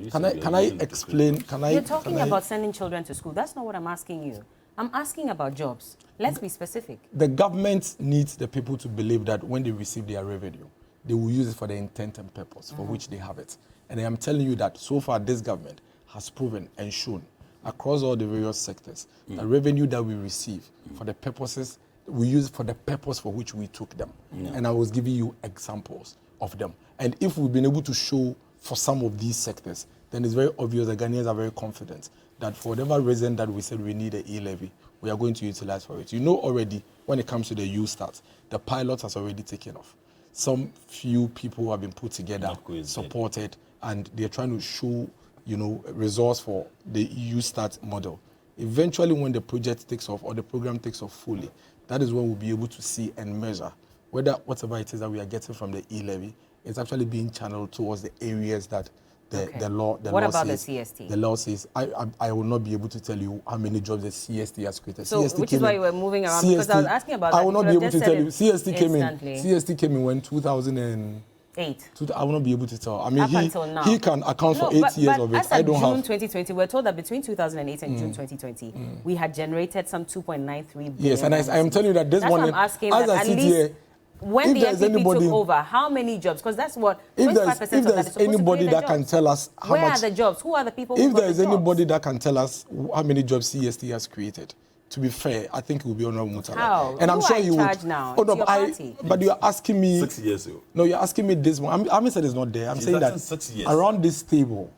Can I explain? You're talking about sending children to school. That's not what I'm asking you. I'm asking about jobs. Let's be specific. The government needs the people to believe that when they receive their revenue, they will use it for the intent and purpose for which they have it. And I am telling you that so far this government has proven and shown across all the various sectors the revenue that we receive for the purposes, we use for the purpose for which we took them. And I was giving you examples of them. And if we've been able to show for some of these sectors, then it's very obvious that Ghanaians are very confident that for whatever reason that we said we need an E-Levy, we are going to utilize for it. You know already, when it comes to the U-Start, the pilot has already taken off. Some few people have been put together, supported, and they're trying to show, results for the U-Start model. Eventually, when the project takes off or the program takes off fully, that is when we'll be able to see and measure whether whatever it is that we are getting from the E-Levy is actually being channeled towards the areas that the law says. What about the CST? The law says, I will not be able to tell you how many jobs the CST has created. So, CST which is why you were moving around, because I was asking about that. I will not be able to tell you. CST CST came in when 2008. I will not be able to tell. I mean, until now. He can account for 8 years of it. As of June 2020, we're told that between 2008 and June 2020, we had generated some 2.93 billion. Yes, and I am telling you that this morning, I'm asking as that I at sit least here, when the MPP took over, how many jobs? Because that's what 25% if of that is supposed anybody to be that can tell us how Where much, are the jobs? Who are the people who if got there is the jobs? anybody that can tell us how many jobs CST has created, to be fair, I think it will be Honorable Murtala. How? And I'm You sure are in you charge would. now. Oh, no, It's your party. but you're asking me 6 years ago. No, you're asking me this one. I haven't said it's not there. I'm saying that 6 years. around this table,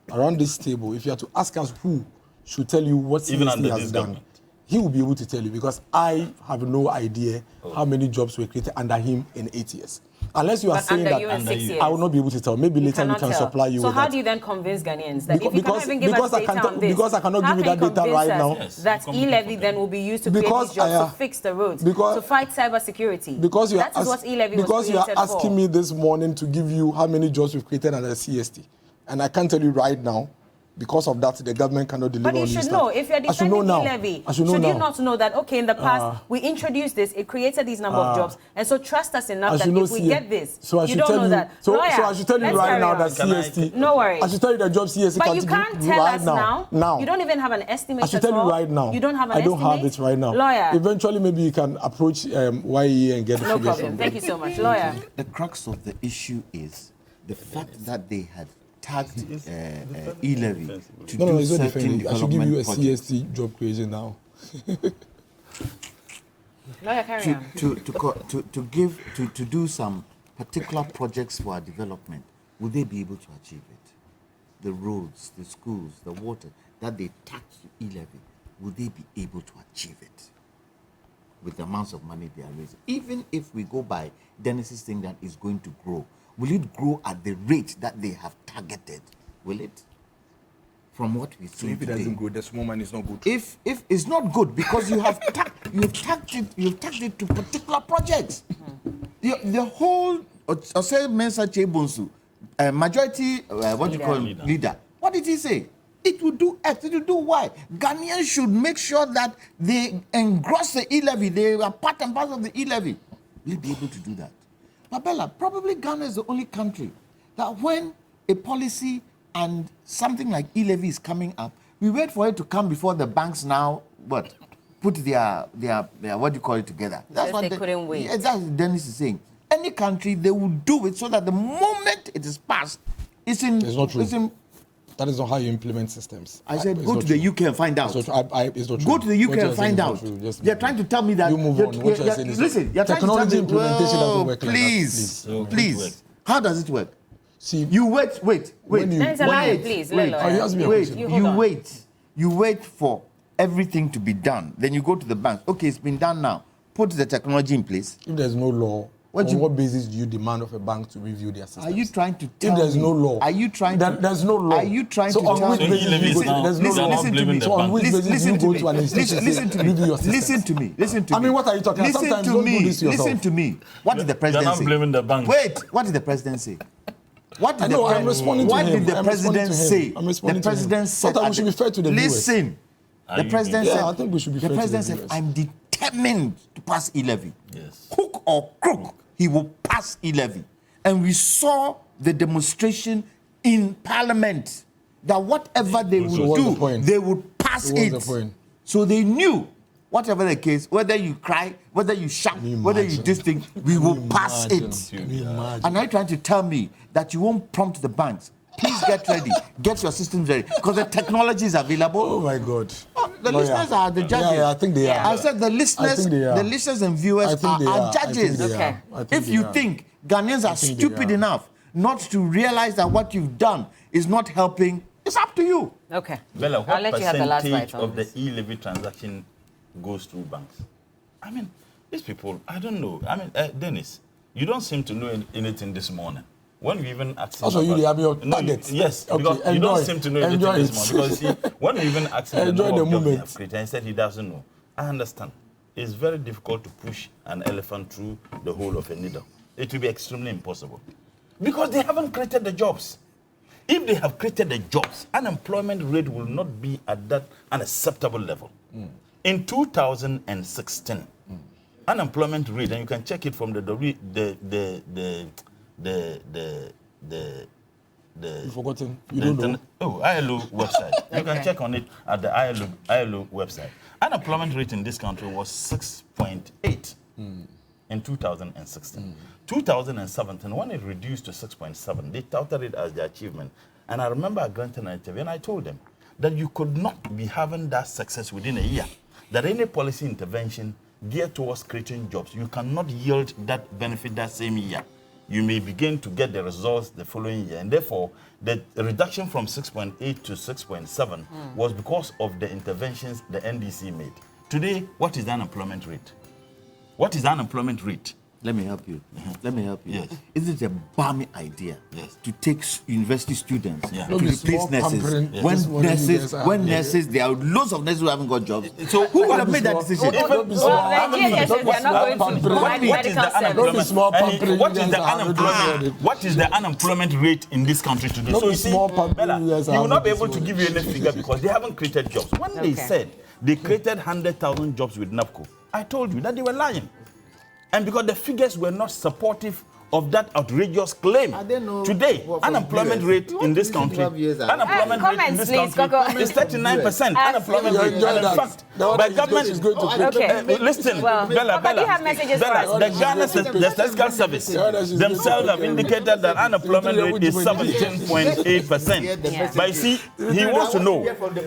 if you are to ask us who should tell you what Even CST under has this done, government. he will be able to tell you, because I have no idea how many jobs were created under him in 8 years. Unless you are But saying under that you in 6 years. I will not be able to tell. Maybe later we cannot can tell. supply you so with how that. do you then convince Ghanaians that if you cannot even give us I data can't on this, because I cannot how give you can that data convince right us now? Yes, that you E-Levy then will be used to Because create these jobs, I, to fix the roads, because- to fight cybersecurity? Because that is what E-Levy was because you are created asking for. me this morning to give you how many jobs we've created under the CST, and I can't tell you right now. Because of that, the government cannot deliver But you on should this know, stuff. if you're I should know defending now. E-Levy, I should know should you now. not know that, okay, in the past, we introduced this, it created these number of jobs, and so trust us enough that if we get this, you don't know that. So I should tell you let's right carry now on. that CST... No worries. I should tell you that job CST But can you do can't tell right us now. now. You don't even have an estimate. I should tell you right now. You don't have an I estimate? don't have it right now. Lawyer. Eventually, maybe you can approach YE and get the No figures problem. from Thank you so much. Lawyer. The crux of the issue is the fact that they had tagged E-Levy to No, do it's not certain defending. I should give you a development projects. CST job creation now. Lawyer, carry on. To do some particular projects for our development, will they be able to achieve it? The roads, the schools, the water that they tax to E-Levy, will they be able to achieve it with the amounts of money they are raising? Even if we go by Dennis's thing that is going to grow, will it grow at the rate that they have targeted? Will it? From what we see If it today. doesn't go, the small money is not good. If it's not good because you have tagged it to particular projects. The whole say Mensa Chebonsu, majority what you call leader. What did he say? It will do X, it will do Y. Ghanaians should make sure that they engross the E-Levy. They are part and parcel of the E-Levy. We'll be able to do that. But Bella, probably Ghana is the only country that when a policy and something like E-Levy is coming up, we wait for it to come before the banks now, put their what do you call it together. That's what they couldn't wait. Yeah, that's what Dennis is saying. Any country, they will do it so that the moment it is passed, it's in... It's not true. It's in, That is not how you implement systems. I said, It's go not to the true. UK and find out. It's not true. It's not true. Go to the UK What you're and saying find is not out. true. Just They're move trying to tell me that... You move on. What you're saying is listen, you're trying to technology tell me... implementation doesn't Whoa, work like that, please, please. please. How does it work? See, You wait. When you- Then it's a lie, please. Let Oh, you asked me a lawyer. question. hold on. You wait for everything to be done. Then you go to the bank. Okay, it's been done now. Put the technology in place. if there's no law On what basis do you demand of a bank to review their systems? Are you trying to tell if there's me? no law? Are you trying to? There's no law. Are you trying so to on tell which me? basis you go to, there's no law. Listen to me. So on which basis you go to an institution Listen to review me. your systems? Listen to me. Listen to me. I mean, what are you talking about? Sometimes don't do this yourself. Listen to me. What did the president You're say? not blaming the bank. Wait. What did the president say? What did I'm responding to him. What did the I'm president responding to say? him. I'm responding The to him. president said. But we should be fair to the viewers. Listen. The president said. I think we should be fair to the president said, viewers. "I'm determined to pass E-Levy. Yes. Hook or crook, he will pass E-Levy." And we saw the demonstration in Parliament that whatever they would what's the do, point? they would pass So what's it. the point? So they knew, whatever the case, whether you cry, whether you shout, whether you this thing, we will pass it. And are you trying to tell me that you won't prompt the banks? Please get ready. Get your systems ready. Because the technology is available. Oh my God. The listeners are the judges. Yeah, I think they are. I said the listeners, the listeners and viewers are judges. Okay. If you think Ghanaians are stupid enough not to realize that what you've done is not helping, it's up to you. Okay. Bella, I'll what let you have the last percentage bite on of the this. E-Levy transaction goes through banks? I mean, these people, I don't know. I mean, Dennis, you don't seem to know anything this morning. When we even asked him Also, you have your No, targets. yes, Okay, because you don't enjoy. seem to know anything Enjoy this it. morning. Because when we even asked him Enjoy the number the of jobs he moment. have created, he said he doesn't know. I understand. It's very difficult to push an elephant through the hole of a needle. It will be extremely impossible. Because they haven't created the jobs. If they have created the jobs, unemployment rate will not be at that unacceptable level. In 2016, unemployment rate, and you can check it from You've forgotten. You don't know. ILO website. You can check on it at the ILO website. Unemployment rate in this country was 6.8 in 2016. 2017, when it reduced to 6.7, they touted it as the achievement. And I remember I granted an interview, and I told them that you could not be having that success within a year. That any policy intervention geared towards creating jobs, you cannot yield that benefit that same year. You may begin to get the results the following year. And therefore, the reduction from 6.8 to 6.7 was because of the interventions the NDC made. Today, what is the unemployment rate? What is the unemployment rate? Let me help you. Let me help you. Yes. Is it a balmy idea to take university students Yeah. to Don't be replace small nurses? pampering. Yes. When This is what you nurses, guys are. when nurses, there are loads of nurses who haven't got jobs. So Who would have made that decision? Don't be Well, small. the GSS, they are not going to pampering. provide What is medical the services. Don't be small And pampering. what You is guys the are already unemployment? doing it. What is the unemployment rate in this country today? Don't So be you see, small pampering. Bella, You guys are he will not be already able to doing give you any figure because they haven't created jobs. When they Okay. said they created 100,000 jobs with NAPCO, I told you that they were lying, and because the figures were not supportive of that outrageous claim. I don't know Today, what for unemployment years. rate You in want this to listen to country, what years are. unemployment rate in Comments, this please, country Coco. is 39%. Ah, Unemployment You rate. enjoy And in that. fact, The one by that government, is going to Okay. listen, Well, Bella, Papa, do you have messages for us? the Ghana the Statistical Service themselves have indicated that unemployment rate is 17.8%. But you see, he wants to know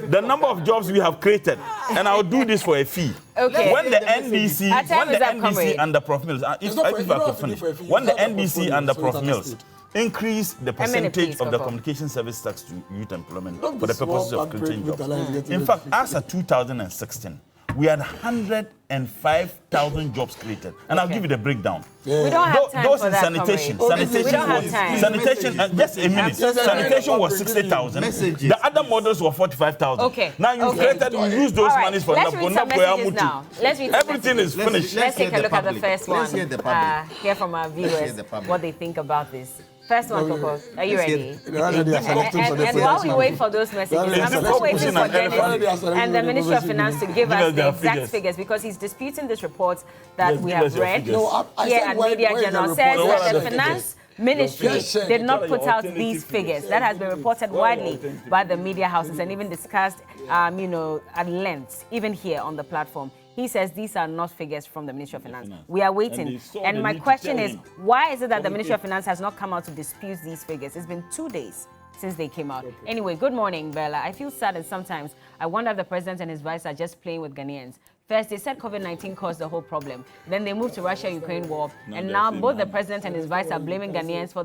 the number of jobs we have created, and I'll do this for a fee. Okay. When the NDC, Our time when the is up, NDC comrade. and the Prof Mills, if not I for- you could don't have to finish, do for a fee. when the You have a NDC portfolio, and the so Prof it's Mills understood. increase the minute, percentage please, of the Coco. communication service tax to youth employment Don't for be the purposes small of creating pampering with the lines jobs. getting In the fact, figure. as of 2016, we had 105,000 jobs created. And I'll give you the breakdown. We don't have time Those for in that, sanitation. comrade. We don't have time. Sanitation, just a minute. so sorry. Sanitation was 60,000. Messages, The other models were 45,000. Okay. Now you Okay. created, you use those All right, monies for let's read some messages Napo. now. Let's read some Everything is finished. Let's take a hear look the at the public. first one. Let's hear the public. Hear from our viewers hear the public. what they think about this. First one, Coco. Are you Let's hear ready? They're already selecting for the And while we president. wait for those messages, They're I'm still already waiting for selecting Dennis elephant. and the Ministry of Finance to give us us the their exact figures. figures because he's disputing this report that Yes, we give have us your read figures. No, I here said at why- Media why is the Journal. report? Says What that are the the Finance Ministry Yes, sir. did not What are put your out alternative these figures? figures. That has been reported widely by the media houses and even discussed, at length, even here on the platform. He says these are not figures from the Ministry of Finance. We are And waiting. they saw And the my need to question tell is, him. why is it that the Ministry of Finance has not come out to dispute these figures? It's been 2 days since they came out. Anyway, good morning, Bella. I feel sad and sometimes I wonder if the president and his vice are just playing with Ghanaians. First, they said COVID-19 caused the whole problem. Then they moved to Russia-Ukraine war. And now both the president and his vice are blaming Ghanaians for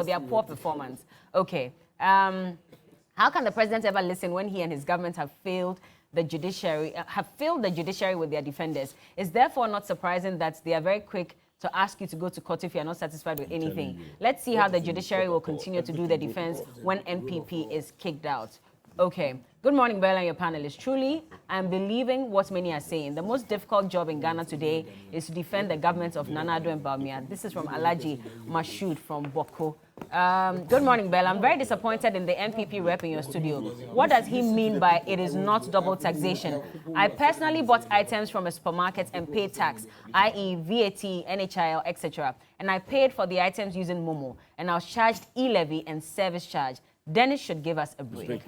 their poor performance. Okay. How can the president ever listen when he and his government have failed the judiciary with their defenders? It's therefore not surprising that they are very quick to ask you to go to court if you are not satisfied with anything. Let's see how the judiciary will continue to do the defense when NPP is kicked out. Okay. Good morning, Bella and your panelists. Truly, I'm believing what many are saying. The most difficult job in Ghana today is to defend the government of Nana Addo and Bawumia. This is from Alaji Mashood from Boko. Good morning, Bella. I'm very disappointed in the NPP rep in your studio. What does he mean by it is not double taxation? I personally bought items from a supermarket and paid tax, i.e. VAT, NHIL, etc. And I paid for the items using Momo. And I was charged E-Levy and service charge. Dennis should give us a break.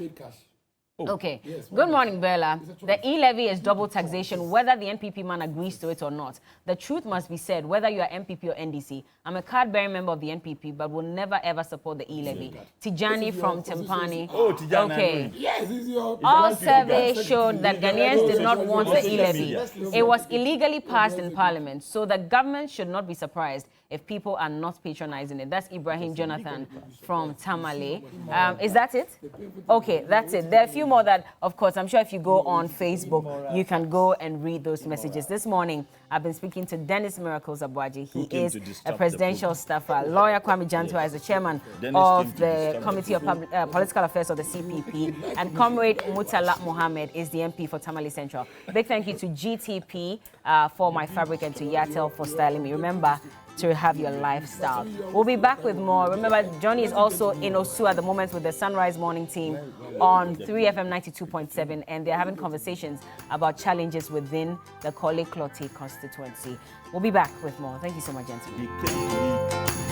Okay. Yes, good morning, Bella. The E-Levy is double taxation, whether the NPP man agrees to it or not. The truth must be said, whether you are NPP or NDC. I'm a card-bearing member of the NPP, but will never, ever support the E-Levy. Tijani from Timpani. Oh, Tijani. Okay. Yes, all surveys showed that Ghanaians did not want the E-Levy. It was illegally passed in Parliament, so the government should not be surprised if people are not patronizing it. That's Ibrahim Jonathan from Tamale. Is that it? Okay, that's it. There are a few more that, of course, I'm sure if you go on Facebook, you can go and read those messages. This morning, I've been speaking to Dennis Miracles Abuaji. He is a presidential staffer. Lawyer Kwame Jantua is the chairman of the Committee of Political Affairs of the CPP. And Comrade Mutala Mohammed is the MP for Tamale Central. Big thank you to GTP for my fabric and to Yatel for styling me. Remember to have your lifestyle. We'll be back with more. Remember, Johnny is also in Osu at the moment with the Sunrise Morning team on 3FM 92.7, and they're having conversations about challenges within the Korle Klottey constituency. We'll be back with more. Thank you so much, gentlemen.